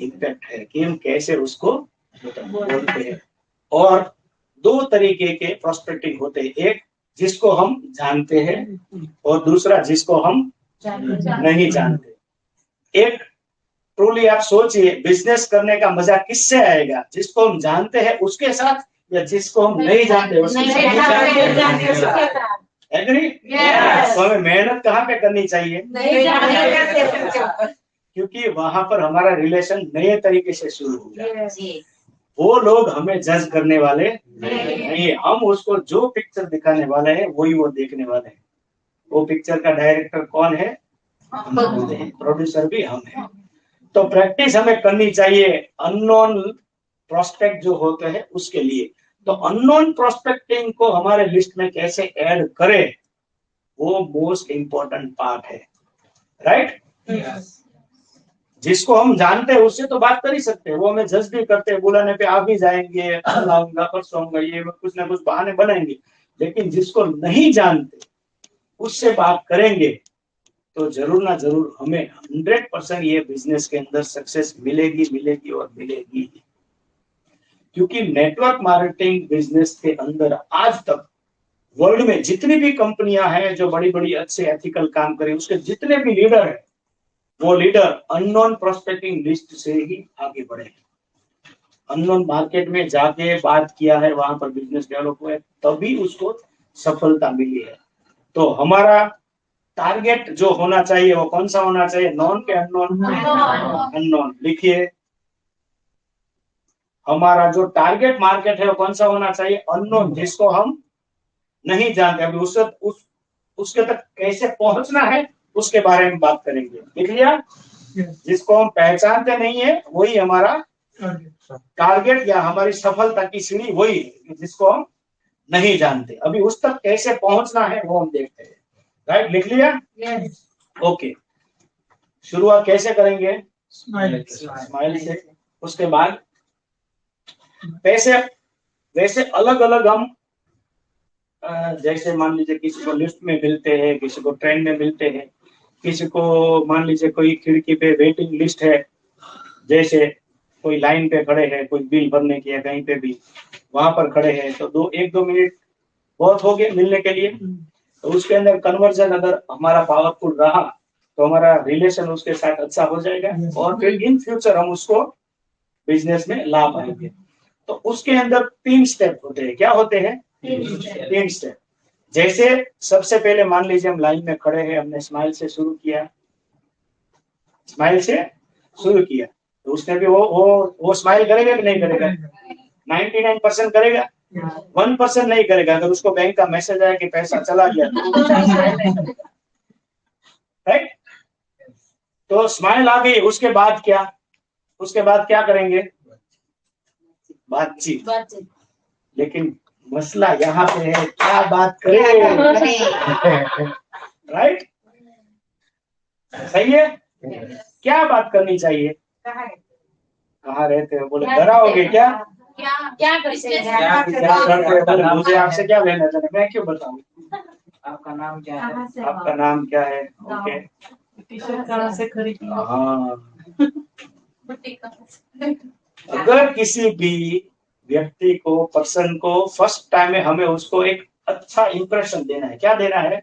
इम्पैक्ट है कि हम कैसे उसको बोलते हैं। और दो तरीके के प्रोस्पेक्टिंग होते हैं, एक जिसको हम जानते हैं और दूसरा जिसको हम नहीं जानते। एक ट्रूली आप सोचिए, बिजनेस करने का मजा किससे आएगा? जिसको हम जानते हैं उसके साथ या जिसको हम नहीं जानते उसके साथ? एग्री? तो हमें मेहनत कहाँ पे करनी चाहिए? क्योंकि वहां पर हमारा रिलेशन नए तरीके से शुरू हो जाए। वो लोग हमें जज करने वाले नहीं, हम उसको जो पिक्चर दिखाने वाले हैं वही वो देखने वाले हैं। वो पिक्चर का डायरेक्टर कौन है? प्रोड्यूसर भी हम हैं। तो प्रैक्टिस हमें करनी चाहिए अननोन प्रोस्पेक्ट जो होते हैं उसके लिए। तो अननोन प्रोस्पेक्टिंग को हमारे लिस्ट में कैसे ऐड करें, वो मोस्ट इंपॉर्टेंट पार्ट है। राइट? जिसको हम जानते हैं उससे तो बात कर ही सकते हैं, वो हमें जज भी करते हैं, बुलाने पे आ भी जाएंगे, कल आऊंगा परसों आऊंगा, ये कुछ ना कुछ बहाने बनाएंगे। लेकिन जिसको नहीं जानते उससे बात करेंगे तो जरूर ना जरूर हमें 100% ये बिजनेस के अंदर सक्सेस मिलेगी, मिलेगी और मिलेगी। क्योंकि नेटवर्क मार्केटिंग बिजनेस के अंदर आज तक वर्ल्ड में जितनी भी कंपनियां हैं जो बड़ी बड़ी अच्छे एथिकल काम करें, उसके जितने भी लीडर हैं, वो लीडर अननोन प्रोस्पेक्टिंग लिस्ट से ही आगे बढ़े। अननोन मार्केट में जाके बात किया है, वहां पर बिजनेस डेवलप हुआ है, तभी उसको सफलता मिली है। तो हमारा टारगेट जो होना चाहिए वो कौन सा होना चाहिए? नॉन के अननोन? अननोन। लिखिए, हमारा जो टारगेट मार्केट है वो कौन सा होना चाहिए? अननोन, जिसको हम नहीं जानते। अभी उसके तक कैसे पहुंचना है उसके बारे में बात करेंगे। लिख लिया? जिसको हम पहचानते नहीं है वही हमारा टारगेट या हमारी सफलता की सीढ़ी वही है, जिसको हम नहीं जानते। अभी उस तक कैसे पहुंचना है वो हम देखते हैं। राइट, लिख लिया? ओके, शुरुआत कैसे करेंगे? स्माइल से। उसके बाद वैसे अलग अलग हम जैसे मान लीजिए किसी को लिफ्ट में मिलते हैं, किसी को ट्रेन में मिलते हैं, किसी को मान लीजिए कोई खिड़की पे वेटिंग लिस्ट है, जैसे कोई लाइन पे खड़े हैं, कोई बिल भरने की है, कहीं पे भी वहां पर खड़े हैं, तो 1-2 मिनट बहुत हो गए मिलने के लिए। तो उसके अंदर कन्वर्जन अगर हमारा पावरफुल रहा तो हमारा रिलेशन उसके साथ अच्छा हो जाएगा और फिर इन फ्यूचर हम उसको बिजनेस में ला पाएंगे। तो उसके अंदर 3 स्टेप होते हैं। क्या होते हैं? 3 स्टेप। जैसे सबसे पहले मान लीजिए हम लाइन में खड़े हैं, हमने स्माइल से शुरू किया, तो उसने भी वो स्माइल करेगा कि नहीं करेगा? 99% करेगा, 1% नहीं करेगा। अगर उसको बैंक का मैसेज आया कि पैसा चला गया तो राइट। तो स्माइल आ गई, उसके बाद क्या करेंगे? बातचीत। लेकिन मसला यहाँ पे है, क्या बात करें? राइट, सही है? क्या बात करनी चाहिए? कहाँ रहते हो? बोले घर आओगे क्या? क्या करते हैं? क्या करते हो? बोले मुझे आपसे क्या लेना चाहिए? मैं क्यों बताऊं? आपका नाम क्या है? आपका नाम क्या है? ओके, टी-शर्ट कहाँ से खरीदी? हाँ। बुटीक कहाँ से? अगर किसी भी व्यक्ति को, पर्सन को फर्स्ट टाइम में हमें उसको एक अच्छा इंप्रेशन देना है। क्या देना है?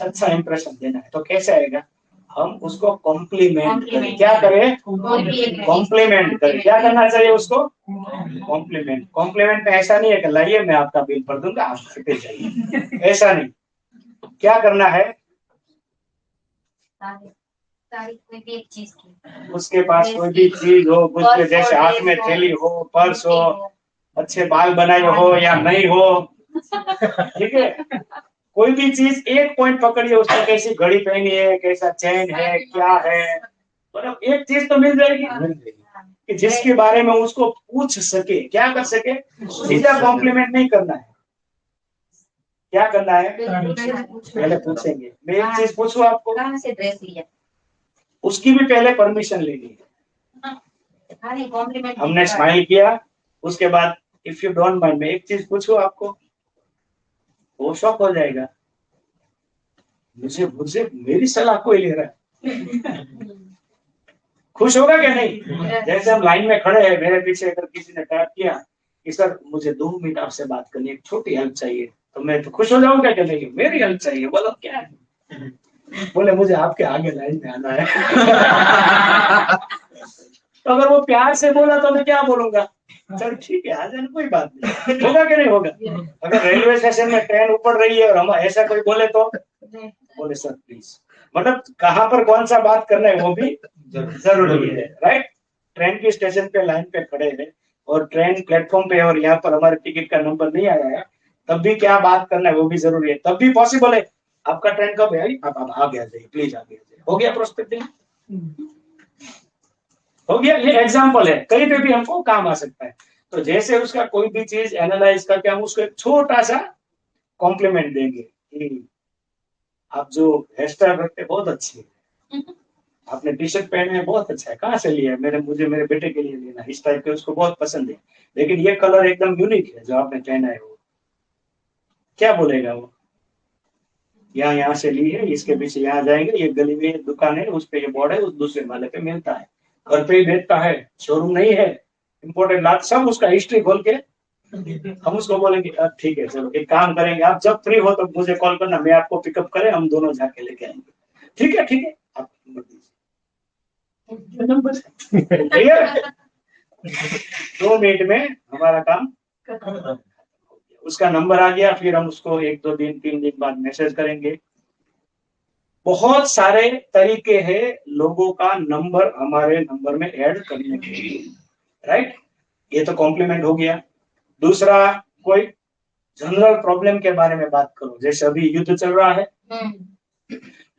अच्छा इंप्रेशन देना है। तो कैसे आएगा? हम उसको कॉम्प्लीमेंट करें। क्या करें? कॉम्प्लीमेंट करें। क्या करना चाहिए उसको? कॉम्प्लीमेंट में ऐसा नहीं है कि लाइए मैं आपका बिल भर दूंगा, आप छुट्टी चाहिए, ऐसा नहीं। क्या करना है? तारीख में भी एक चीज की, उसके पास कोई भी चीज हो, कुछ भी, जैसे हाथ में थैली हो, पर्स हो, अच्छे बाल बनाए हो या नहीं हो, ठीक है, कोई भी चीज एक पॉइंट पकड़िए, उसने कैसी घड़ी पहनी है, कैसा चेन है, क्या है, मतलब एक चीज तो मिल जाएगी कि जिसके बारे में उसको पूछ सके। क्या कर सके? सीधा कॉम्प्लीमेंट नहीं करना है। क्या करना है? पहले पूछेंगे। मैं एक चीज पूछूं आपको, कहाँ से ड्रेस लिया? उसकी भी पहले परमिशन लेनी है। कॉम्प्लीमेंट हमने स्माइल किया, उसके बाद इफ यू डोंट माइंड मैं एक चीज पूछूं आपको, वो शॉक हो जाएगा, मुझे मेरी सलाह कोई ले रहा है। खुश होगा क्या? नहीं। जैसे हम लाइन में खड़े हैं, मेरे पीछे अगर किसी ने टैप किया कि सर मुझे 2 मिनट आपसे बात करनी है, एक छोटी हेल्प चाहिए, तो मैं तो खुश हो जाऊंगा कि नहीं? मेरी हेल्प चाहिए, बोलो क्या है? बोले मुझे आपके आगे लाइन में आना है। तो अगर वो प्यार से बोला तो मैं क्या बोलूंगा? चल ठीक है, आ जाना, कोई बात नहीं। होगा कि नहीं होगा? अगर रेलवे स्टेशन में ट्रेन ऊपर रही है और हम ऐसा कोई बोले तो बोले सर प्लीज, मतलब कहाँ पर कौन सा बात करना है वो भी जरूरी है। राइट, ट्रेन की स्टेशन पे लाइन पे खड़े हैं और ट्रेन प्लेटफॉर्म पे है और यहाँ पर हमारे टिकट का नंबर नहीं आया है, तब भी क्या बात करना है वो भी जरूरी है। तब भी पॉसिबल है, आपका ट्रेन कब है? आप आगे आ जाइए, प्लीज आगे आ जाइए। हो गया प्रोस्पेक्टिंग? हो गया। ये एग्जाम्पल है, कहीं पे भी हमको काम आ सकता है। तो जैसे उसका कोई भी चीज एनालाइज करके हम उसको एक छोटा सा कॉम्प्लीमेंट देंगे कि आप जो हेयर स्टाइल रखते हैं बहुत अच्छी है, आपने टी शर्ट पहने हैं बहुत अच्छा है, कहाँ से लिया है? मुझे मेरे बेटे के लिए लेना है, इस टाइप के, उसको बहुत पसंद है, लेकिन ये कलर एकदम यूनिक है जो आपने पहना है। वो क्या बोलेगा? वो यहाँ से ली है, इसके पीछे यहाँ जाएंगे, ये गली में एक दुकान है, उस पे ये बोर्ड है, उस दूसरे वाले पे मिलता है, घर पे ही बेचता है, शोरूम नहीं है, इम्पोर्टेंट लाट, सब उसका हिस्ट्री खोल के हम उसको बोलेंगे ठीक है, चलो एक काम करेंगे, आप जब फ्री हो तो मुझे कॉल करना, मैं आपको पिकअप करें, हम दोनों जाके लेके आएंगे। ठीक है, ठीक है, आप नंबर दीजिए। Number clear? 2 मिनट में हमारा काम उसका नंबर आ गया, फिर हम उसको 1 2 दिन 3 दिन बाद मैसेज करेंगे। बहुत सारे तरीके हैं लोगों का नंबर हमारे नंबर में ऐड करने के लिए, राइट। ये तो कॉम्प्लीमेंट हो गया। दूसरा, कोई जनरल प्रॉब्लम के बारे में बात करो, जैसे अभी युद्ध चल रहा है,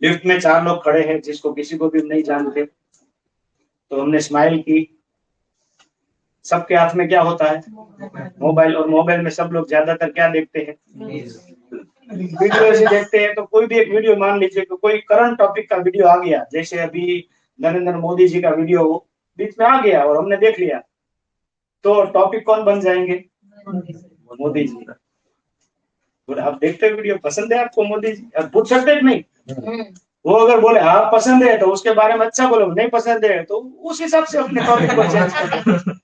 लिफ्ट में 4 लोग खड़े हैं जिसको किसी को भी नहीं जानते, तो हमने स्माइल की। सबके हाथ में क्या होता है? मोबाइल, और मोबाइल में सब लोग ज्यादातर क्या देखते हैं? वीडियो से देखते हैं। तो कोई भी एक वीडियो, मान लीजिए कि कोई करंट टॉपिक का वीडियो आ गया, जैसे अभी नरेंद्र मोदी जी का वीडियो बीच में आ गया और हमने देख लिया, तो टॉपिक कौन बन जाएंगे? मोदी जी। बोले आप देखते हो वीडियो, पसंद है आपको मोदी जी? आप पूछ सकते हैं नहीं? वो अगर बोले हाँ पसंद है तो उसके बारे में अच्छा बोलो, नहीं पसंद है तो उस हिसाब से अपने टॉपिक को चेंज कर लो।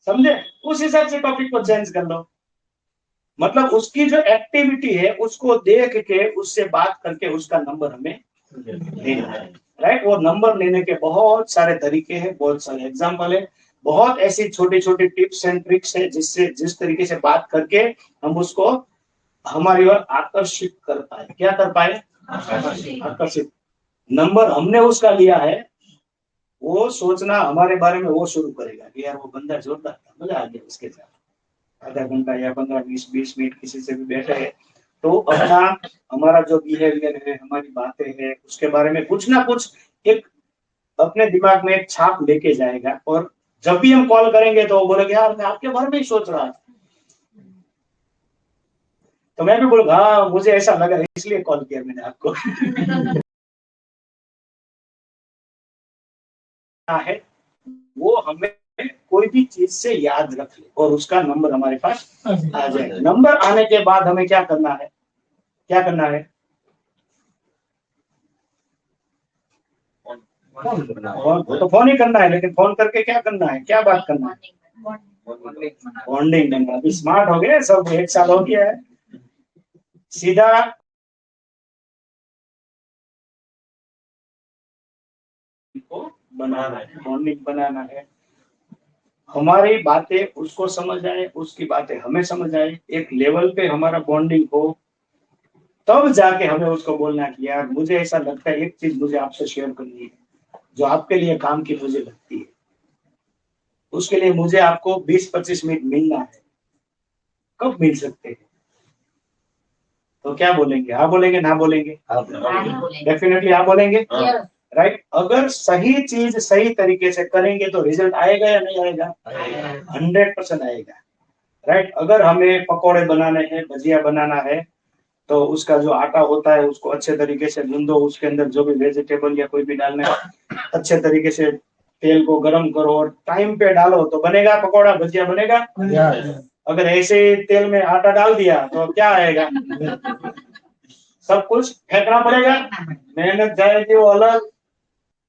समझे? उस हिसाब से टॉपिक को चेंज कर लो। मतलब उसकी जो एक्टिविटी है उसको देख के उससे बात करके उसका नंबर हमें लेना है, राइट। वो नंबर लेने के बहुत सारे तरीके हैं, बहुत सारे एग्जाम्पल है, बहुत ऐसी छोटी छोटी टिप्स एंड ट्रिक्स है जिससे जिस तरीके से बात करके हम उसको हमारी ओर आकर्षित कर पाए। क्या कर पाए? आकर्षित। नंबर हमने उसका लिया है, वो सोचना हमारे बारे में वो शुरू करेगा कि यार वो बंदा जोरदार था, मजा आ गया उसके साथ। आधा घंटा या 15 20 20 मिनट किसी से भी बैठे है तो अपना हमारा जो बिहेवियर है, हमारी बातें हैं, उसके बारे में कुछ ना कुछ एक अपने दिमाग में एक छाप लेके जाएगा। और जब भी हम कॉल करेंगे तो वो बोलेगा यार मैं आपके बारे में ही सोच रहा था। तो मैं भी बोलूंगा हाँ मुझे ऐसा लगा इसलिए कॉल किया मैंने आपको। है वो हमें कोई भी चीज से याद रख ले और उसका नंबर हमारे पास आ जाए। नंबर आने के बाद हमें क्या करना है? क्या करना है? फोन तो फोन ही करना है, लेकिन फोन करके क्या करना है? क्या बात करना है? बॉन्डिंग करना। अभी स्मार्ट हो गए सब, 1 साल हो गया है। सीधा को बनाना है, बॉन्डिंग बनाना है। हमारी बातें उसको समझ आए, उसकी बातें हमें समझ आए, एक लेवल पे हमारा बॉन्डिंग हो, तब जाके हमें उसको बोलना कि यार मुझे ऐसा लगता है, एक चीज मुझे आपसे शेयर करनी है जो आपके लिए काम की मुझे लगती है, उसके लिए मुझे आपको 20 25 मिनट मिलना है। कब मिल सकते हैं? तो क्या बोलेंगे? हाँ बोलेंगे, ना बोलेंगे? डेफिनेटली हाँ बोलेंगे, राइट। अगर सही चीज सही तरीके से करेंगे तो रिजल्ट आएगा या नहीं आएगा? 100% आएगा, राइट। अगर हमें पकौड़े बनाने हैं, भजिया बनाना है, तो उसका जो आटा होता है उसको अच्छे तरीके से गूंदो, उसके अंदर जो भी वेजिटेबल या कोई भी डालना है अच्छे तरीके से तेल को गर्म करो और टाइम पे डालो तो बनेगा पकौड़ा, भजिया बनेगा। अगर ऐसे तेल में आटा डाल दिया तो क्या आएगा? सब कुछ फेंकना पड़ेगा, मेहनत जाएगी वो अलग,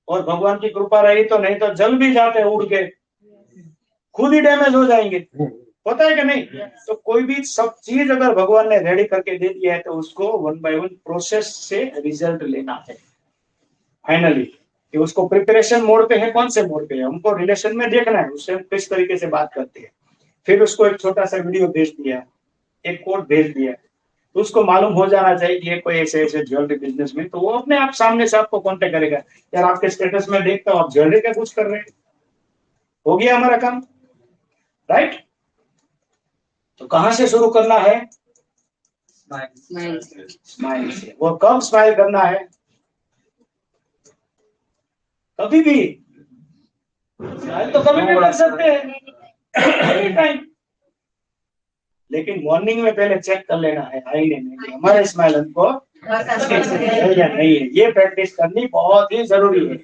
और भगवान की कृपा रही तो, नहीं तो जल भी जाते उड़ के, खुद ही डैमेज हो जाएंगे। पता है कि नहीं? तो कोई भी सब चीज अगर भगवान ने रेडी करके दे दिया है तो उसको 1 by 1 प्रोसेस से रिजल्ट लेना है फाइनली। कि उसको प्रिपरेशन मोड पे है, कौन से मोड पे है, हमको रिलेशन में देखना है उससे किस तरीके से बात करते हैं। फिर उसको एक छोटा सा वीडियो भेज दिया, एक कोड भेज दिया, तो उसको मालूम हो जाना चाहिए कि कोई ऐसे ऐसे ज्वेलरी बिजनेस में, तो वो अपने आप सामने से आपको कांटेक्ट करेगा। यार आपके स्टेटस में देखता हूँ आप ज्वेलरी का कुछ कर रहे हैं। हो गया हमारा काम, राइट। तो कहां से शुरू करना है? स्माइल से। वो कब स्माइल करना है? कभी भी स्माइल तो कभी भी कर सकते हैं, एनी टाइम। लेकिन मॉर्निंग में पहले चेक कर लेना है आईने में कि हमारे स्माइल हमको है या नहीं है। ये प्रैक्टिस करनी बहुत ही जरूरी है,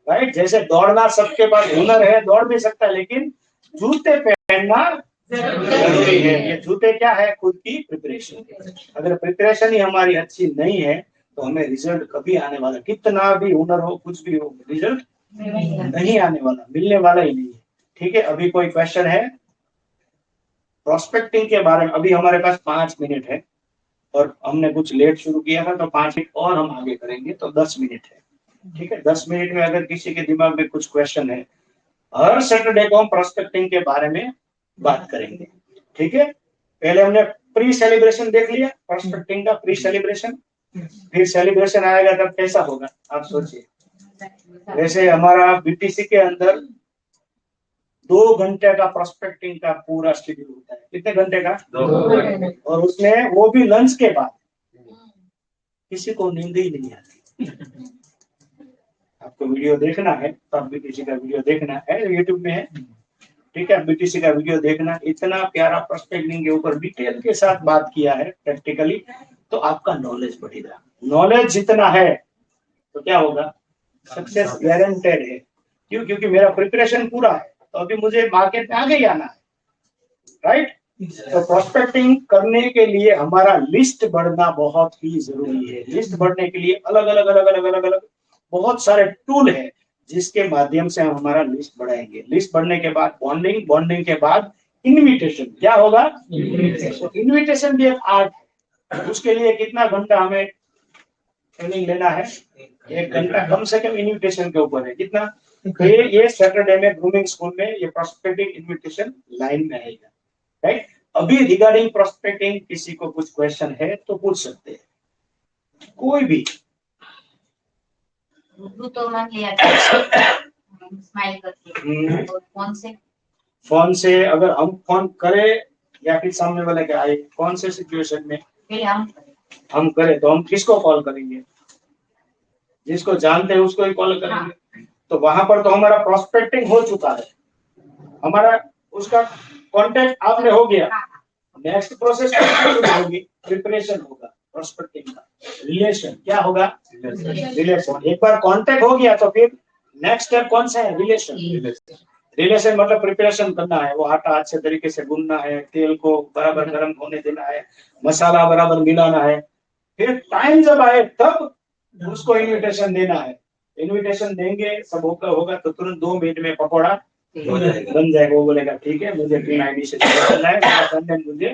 राइट। जैसे दौड़ना सबके पास हुनर है, दौड़ भी सकता है, लेकिन जूते पहनना जरूरी है। ये जूते क्या है? खुद की प्रिपरेशन। अगर प्रिपरेशन ही हमारी अच्छी नहीं है तो हमें रिजल्ट कभी आने वाला, कितना भी हुनर हो कुछ भी हो, रिजल्ट नहीं आने वाला, मिलने वाला ही नहीं है। ठीक है, अभी कोई क्वेश्चन है प्रोस्पेक्टिंग के बारे में? अभी हमारे पास 5 मिनट है और हमने कुछ लेट शुरू किया था, तो 5 मिनट और हम आगे करेंगे तो 10 मिनट है। ठीक है, 10 मिनट में अगर किसी के दिमाग में कुछ क्वेश्चन है हर सैटरडे को हम प्रोस्पेक्टिंग के बारे में बात करेंगे, ठीक है। पहले हमने प्री सेलिब्रेशन देख लिया, प्रोस्पेक्टिंग का प्री सेलिब्रेशन, फिर सेलिब्रेशन आएगा तब कैसा होगा आप सोचिए। वैसे हमारा बीटीसी के अंदर 2 घंटे का प्रोस्पेक्टिंग का पूरा शेड्यूल होता है। कितने घंटे का? 2 घंटे। और उसमें वो भी लंच के बाद। किसी को नींद ही नहीं आती। आपको वीडियो देखना है तो आप बीटीसी का वीडियो देखना है, यूट्यूब में है, ठीक है। बीटीसी का वीडियो देखना, इतना प्यारा प्रोस्पेक्टिंग के ऊपर डिटेल के साथ बात किया है प्रैक्टिकली, तो आपका नॉलेज बढ़ेगा। नॉलेज जितना है तो क्या होगा, सक्सेस गारंटेड है। क्यों? क्योंकि मेरा प्रिपरेशन पूरा है, तो अभी मुझे मार्केट में आगे ही आना है, राइट। तो प्रोस्पेक्टिंग करने के लिए हमारा लिस्ट बढ़ना बहुत ही जरूरी है। लिस्ट बढ़ने के लिए अलग अलग अलग अलग अलग अलग बहुत सारे टूल है जिसके माध्यम से हम हमारा लिस्ट बढ़ाएंगे। लिस्ट बढ़ने के बाद बॉन्डिंग, बॉन्डिंग के बाद इनविटेशन। क्या होगा? इनविटेशन भी एक आर्ट है। उसके लिए कितना घंटा हमें ट्रेनिंग लेना है? 1 घंटा कम से कम इनविटेशन के ऊपर है। कितना? तो ये सैटरडे में ग्रूमिंग स्कूल में ये प्रोस्पेक्टिंग इनविटेशन लाइन में आएगा, राइट। अभी रिगार्डिंग प्रोस्पेक्टिंग किसी को कुछ क्वेश्चन है तो पूछ सकते हैं, कोई भी। रूबरू तो मान लिया स्माइल करके, और फोन से अगर हम फोन करें या फिर सामने वाले के आए, कौन से सिचुएशन में फिर हम करें तो हम किसको कॉल करेंगे? जिसको जानते हैं उसको ही कॉल करेंगे। तो वहां पर तो हमारा प्रोस्पेक्टिंग हो चुका है, हमारा उसका कांटेक्ट आपने हो गया। नेक्स्ट प्रोसेस होगी, प्रिपरेशन होगा प्रोस्पेक्टिंग का। रिलेशन क्या होगा? रिलेशन। एक बार कांटेक्ट हो गया तो फिर नेक्स्ट स्टेप कौन सा है? रिलेशन। रिलेशन मतलब प्रिपरेशन करना है, वो आटा अच्छे तरीके से गूंदना है, तेल को बराबर गर्म होने देना है, मसाला बराबर मिलाना है। फिर टाइम जब आए तब उसको इनविटेशन देना है। इनविटेशन देंगे, सब होगा तो तुरंत 2 मिनट में पकौड़ा बन जाएगा। वो बोलेगा ठीक है, मुझे पिन आईडी से करना है, मेरा कंटेंट मुझे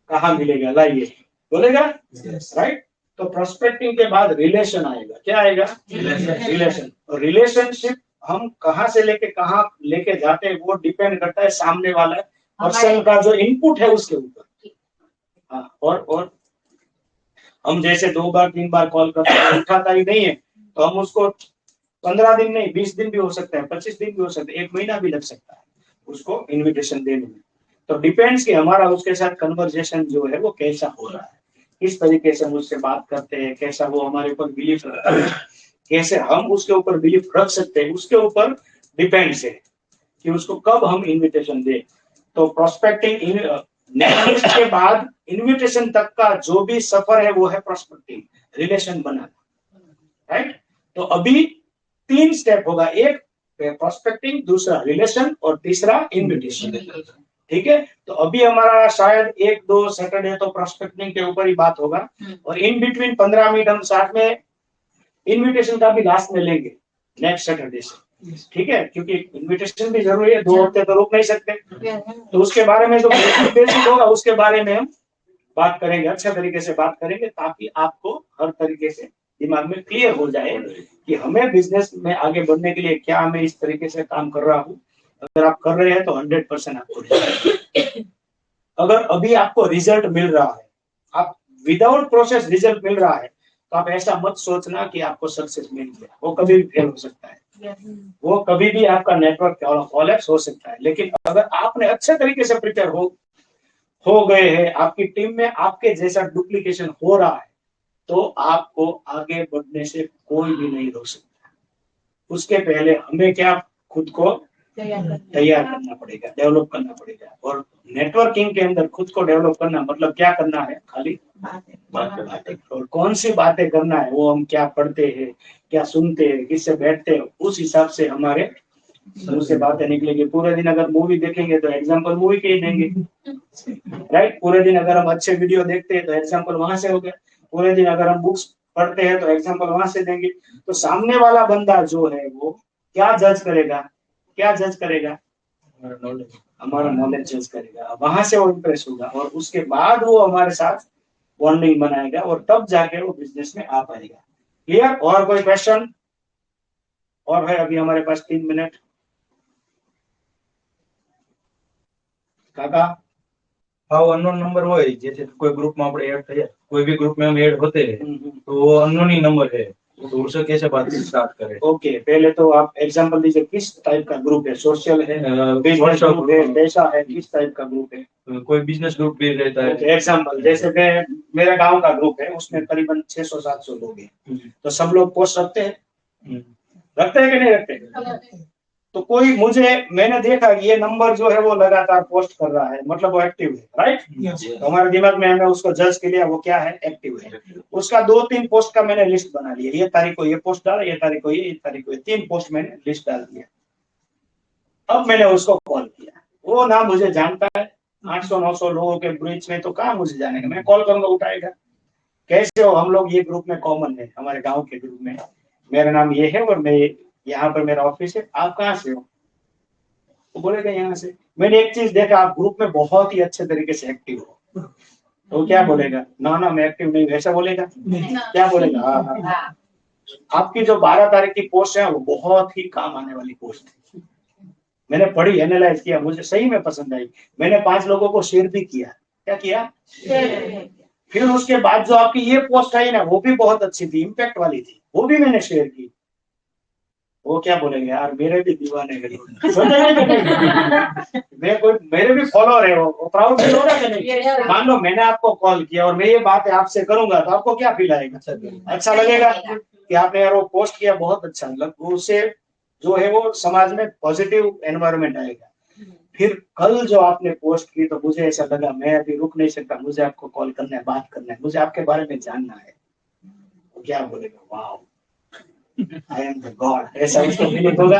कहाँ मिलेगा, लाइए, बोलेगा, राइट। तो प्रोस्पेक्टिंग के बाद रिलेशन आएगा। क्या आएगा? रिलेशन। और रिलेशनशिप हम कहाँ से लेके कहाँ लेके जाते हैं वो डिपेंड करता है सामने वाला पर्सन का जो इनपुट है उसके ऊपर। हाँ, और हम जैसे 2 बार 3 बार कॉल करते हैं, उठाता ही नहीं है, तो हम उसको 15 दिन नहीं, 20 दिन भी हो सकता है, 25 दिन भी हो सकता है, 1 महीना भी लग सकता है उसको इनविटेशन देने में। तो डिपेंड्स कि हमारा उसके साथ कन्वर्सेशन जो है वो कैसा हो रहा है, किस तरीके से हम उससे बात करते हैं, कैसा वो हमारे ऊपर बिलीफ रखता है, कैसे हम उसके ऊपर बिलीफ रख सकते हैं, उसके ऊपर डिपेंड्स है कि उसको कब हम इनविटेशन दें। तो प्रोस्पेक्टिंग नेटवर्क के बाद इनविटेशन तक का जो भी सफर है वो है प्रोस्पेक्टिंग, रिलेशन बनाना, राइट। तो अभी 3 स्टेप होगा, एक प्रोस्पेक्टिंग, दूसरा रिलेशन और तीसरा इनविटेशन, ठीक है। तो अभी हमारा शायद 1-2 सैटरडे तो प्रोस्पेक्टिंग के ऊपर ही बात होगा, और इन बिटवीन 15 मिनट हम साथ में इनविटेशन का भी लास्ट में लेंगे नेक्स्ट सैटरडे से, ठीक है। क्योंकि इनविटेशन भी जरूरी है, 2 हफ्ते तो रुक नहीं सकते। तो उसके बारे में जो बेसिक होगा उसके बारे में हम बात करेंगे, अच्छे तरीके से बात करेंगे, ताकि आपको हर तरीके से दिमाग में क्लियर हो जाए कि हमें बिजनेस में आगे बढ़ने के लिए क्या मैं इस तरीके से काम कर रहा हूँ। अगर आप कर रहे हैं तो 100% आपको रिजल्ट। अगर अभी आपको रिजल्ट मिल रहा है, आप विदाउट प्रोसेस रिजल्ट मिल रहा है, तो आप ऐसा मत सोचना कि आपको सक्सेस मिल गया, वो कभी भी फेल हो सकता है, वो कभी भी आपका नेटवर्क कोलैप्स हो सकता है। लेकिन अगर आपने अच्छे तरीके से प्रिपेयर हो गए हैं, आपकी टीम में आपके जैसा डुप्लीकेशन हो रहा है, तो आपको आगे बढ़ने से कोई भी नहीं रोक सकता। उसके पहले हमें क्या, खुद को तैयार करना पड़ेगा, डेवलप करना पड़ेगा। और नेटवर्किंग के अंदर खुद को डेवलप करना मतलब क्या करना है? खाली बातें। और कौन सी बातें करना है, वो हम क्या पढ़ते हैं, क्या सुनते हैं, किससे बैठते हैं, उस हिसाब से हमारे मुंह से बातें निकलेंगी। पूरे दिन अगर मूवी देखेंगे तो एग्जाम्पल मूवी के ही देंगे, राइट। पूरे दिन अगर हम अच्छे वीडियो देखते हैं तो एग्जाम्पल वहां से हो गया। पूरे दिन अगर हम बुक्स पढ़ते हैं तो एग्जाम्पल वहां से देंगे। तो सामने वाला बंदा जो है वो क्या जज करेगा? क्या जज करेगा? हमारा नॉलेज जज करेगा, वहां से वो इम्प्रेस होगा, और उसके बाद वो हमारे साथ बॉन्डिंग बनाएगा, और तब जाके वो बिजनेस में आ पाएगा। क्लियर? और कोई क्वेश्चन? और है अभी हमारे पास 3 मिनट। काका हाउ अननोन नंबर हो जैसे कोई ग्रुप में આપણે ऐड થયા कोई भी ग्रुप में हम ऐड होते हैं तो वो अननोन ही नंबर है तो उससे कैसे बात स्टार्ट करें ओके, पहले तो आप एग्जांपल दीजिए, किस टाइप का ग्रुप है? सोशल है, बिजनेस WhatsApp ग्रुप है, पैसा है, किस टाइप का ग्रुप है? कोई बिजनेस ग्रुप भी रहता है एग्जांपल जैसे मैं, मेरा गांव का ग्रुप है, उसमें करीबन 600-700 लोग हैं, तो सब लोग पोस्ट रखते हैं, रखते हैं कि नहीं रखते? तो कोई मुझे, मैंने देखा कि ये नंबर जो है वो लगातार पोस्ट कर रहा है, मतलब वो एक्टिव है, राइट? तो हमारे दिमाग में हमने उसको जज के लिया, वो क्या है? एक्टिव है। उसका 2-3 पोस्ट का मैंने लिस्ट बना लिया, ये तारीख को ये पोस्ट डाला, ये तारीख को ये तारीख को ये, 3 पोस्ट मैंने लिस्ट डाल दिया। अब मैंने उसको कॉल किया, वो ना मुझे जानता है, 800-900 लोगों के बीच में तो कहाँ मुझे जानेगा, मैं कॉल करूंगा उठाएगा। कैसे हो? हम लोग ये ग्रुप में कॉमन है, हमारे गाँव के ग्रुप में, मेरा नाम ये है और मैं यहाँ पर मेरा ऑफिस है, आप कहाँ से हो? वो बोलेगा यहाँ से। मैंने एक चीज देखा, आप ग्रुप में बहुत ही अच्छे तरीके से एक्टिव हो, तो क्या बोलेगा? ना मैं एक्टिव नहीं, ऐसा बोलेगा? क्या बोलेगा? हाँ। आपकी जो 12 तारीख की पोस्ट है वो बहुत ही काम आने वाली पोस्ट है, मैंने पढ़ी, एनालाइज किया, मुझे सही में पसंद आई, मैंने 5 लोगों को शेयर भी किया। क्या किया? फिर उसके बाद जो आपकी ये पोस्ट आई ना, वो भी बहुत अच्छी थी, इम्पैक्ट वाली थी, वो भी मैंने शेयर की। वो क्या बोलेंगे? यार मेरे भी दीवाने मैं कोई, मेरे भी फॉलोअर है, वो प्राउड फील हो रहा है कि नहीं? मान लो मैंने आपको कॉल किया और मैं ये बात आपसे करूंगा तो आपको क्या फील आएगा? अच्छा लगेगा कि आपने यार वो पोस्ट किया, बहुत अच्छा, मतलब उससे जो है वो समाज में पॉजिटिव एनवायरनमेंट आएगा। फिर कल जो आपने पोस्ट की तो मुझे ऐसा लगा मैं अभी रुक नहीं सकता, मुझे आपको कॉल करना है, बात करना है, मुझे आपके बारे में जानना है। तो क्या बोलेगा? वाह, आई एम द गॉड, ऐसा उसको फीलिंग होगा।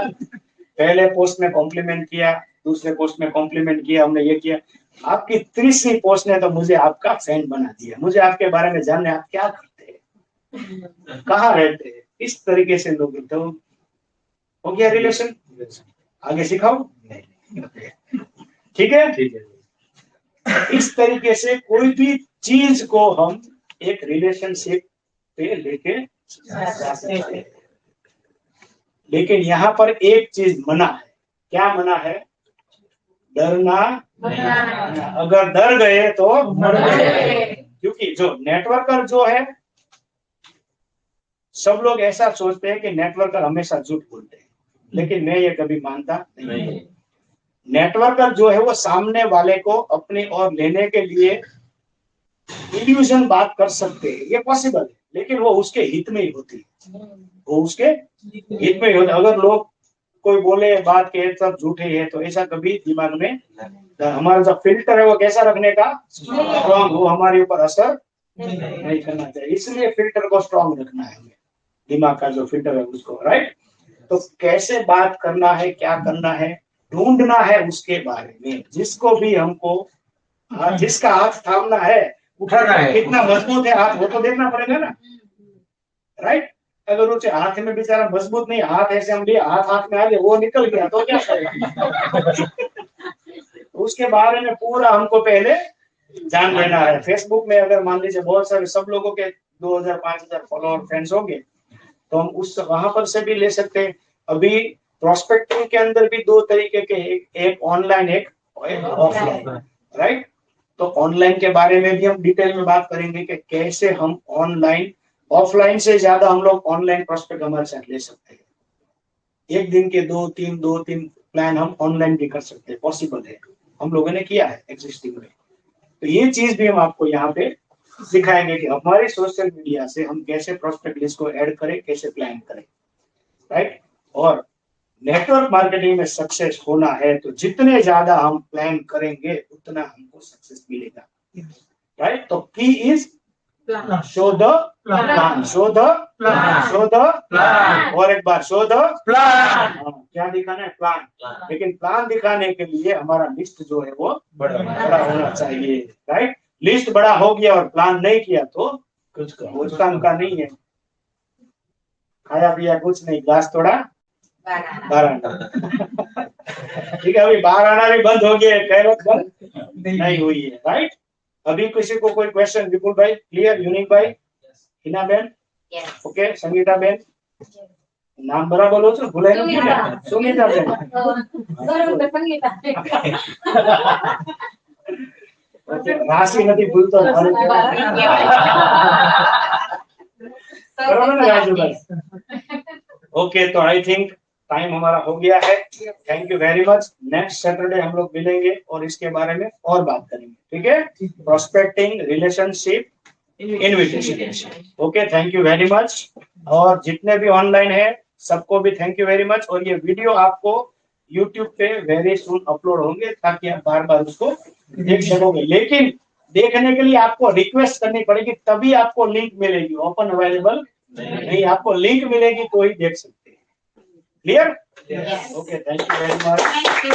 पहले पोस्ट में कॉम्प्लीमेंट किया, दूसरे पोस्ट में कॉम्प्लीमेंट किया, हमने ये किया, आपकी तीसरी पोस्ट ने तो मुझे आपका फैन बना दिया, मुझे आपके बारे में जानना है, आप क्या करते हैं, कहाँ रहते हैं, इस तरीके से लोग, तो हो गया रिलेशन। आगे सिखाओ? ठीक है, ठीक है। इस तरीके से कोई भी चीज को हम एक रिलेशनशिप पे लेके जा सकते हैं। लेकिन यहाँ पर एक चीज मना है। क्या मना है? डरना। अगर डर गए तो मर गए। क्योंकि जो नेटवर्कर जो है, सब लोग ऐसा सोचते हैं कि नेटवर्कर हमेशा झूठ बोलते हैं, लेकिन मैं ये कभी मानता नहीं। नेटवर्कर जो है वो सामने वाले को अपनी ओर लेने के लिए इल्यूजन बात कर सकते हैं, ये पॉसिबल है, लेकिन वो उसके हित में ही होती है, वो उसके हित में ही होता है। अगर लोग कोई बोले बात के सब झूठे है तो ऐसा कभी दिमाग में, हमारा जो फिल्टर है वो कैसा रखने का? स्ट्रॉन्ग, वो हमारे ऊपर असर नहीं करना चाहिए, इसलिए फिल्टर को स्ट्रॉन्ग रखना है हमें, दिमाग का जो फिल्टर है उसको, राइट? तो कैसे बात करना है, क्या करना है, ढूंढना है उसके बारे में, जिसको भी हमको जिसका हाथ थामना है, उठाना है, कितना मजबूत है हाथ वो तो देखना पड़ेगा ना, राइट? अगर उसे हाथ में बेचारा मजबूत नहीं, हाथ ऐसे हम लिए, हाथ में आ गया, वो निकल गया तो क्या करेगा? उसके बारे में पूरा हमको पहले जान लेना है। फेसबुक में अगर मान लीजिए बहुत सारे, सब लोगों के 2000-5000 फॉलोअर फ्रेंड्स होंगे, तो हम उस वहां पर से भी ले सकते हैं। अभी प्रोस्पेक्टिंग के अंदर भी 2 तरीके के, एक ऑनलाइन, एक ऑफलाइन, राइट? तो ऑनलाइन के बारे में भी हम डिटेल में बात करेंगे कि कैसे हम ऑनलाइन, ऑफलाइन से ज्यादा हम लोग ऑनलाइन प्रोस्पेक्ट हमारे साथ ले सकते हैं। एक दिन के 2-3 प्लान हम ऑनलाइन भी कर सकते हैं, पॉसिबल है, हम लोगों ने किया है एग्जिस्टिंग में। तो ये चीज भी हम आपको यहाँ पे सिखाएंगे कि हमारे सोशल मीडिया से हम कैसे प्रोस्पेक्ट लिस्ट को ऐड करें, कैसे प्लान करें, राइट? और नेटवर्क मार्केटिंग में सक्सेस होना है तो जितने ज्यादा हम प्लान करेंगे उतना हमको सक्सेस मिलेगा, राइट? तो की is show the plan, show the plan, show the plan, और एक बार शो द प्लान। क्या दिखाना है? प्लान। लेकिन प्लान दिखाने के लिए हमारा लिस्ट जो है वो बड़ा होना चाहिए, राइट? लिस्ट बड़ा हो गया और प्लान नहीं किया तो कुछ काम का नहीं है, खाया पिया कुछ नहीं, ग्लास थोड़ा बाहर आना। ठीक है, अभी बाहर आना भी बंद हो गया, कहवत बंद नहीं हुई है, राइट? अभी किसी को कोई क्वेश्चन? विपुल भाई क्लियर? यूनिक भाई, हिना बहन, ओके, संगीता बहन, નામ બરાબર બોલો છો ભૂલાય નથી ને? સુનિતા બેન. बरोबर संगीता રાશિ નથી ભૂલતો મારું કહેવાય. बराबर ना राजूभाई? ओके, तो आई थिंक टाइम हमारा हो गया है। Thank you very much. Next Saturday हम लोग मिलेंगे और इसके बारे में और बात करेंगे, ठीक है? Prospecting, relationship, invitation. Okay, thank you very much. और जितने भी ऑनलाइन है सबको भी थैंक यू वेरी मच। और ये वीडियो आपको यूट्यूब पे वेरी सून अपलोड होंगे ताकि आप बार बार उसको देख सकोगे। लेकिन देखने के लिए आपको रिक्वेस्ट करनी पड़ेगी, तभी आपको लिंक मिलेगी। ओपन अवेलेबल नहीं, आपको लिंक मिलेगी तो ही देख सकते हैं। Clear? Yes. Okay, thank you very much. Thank you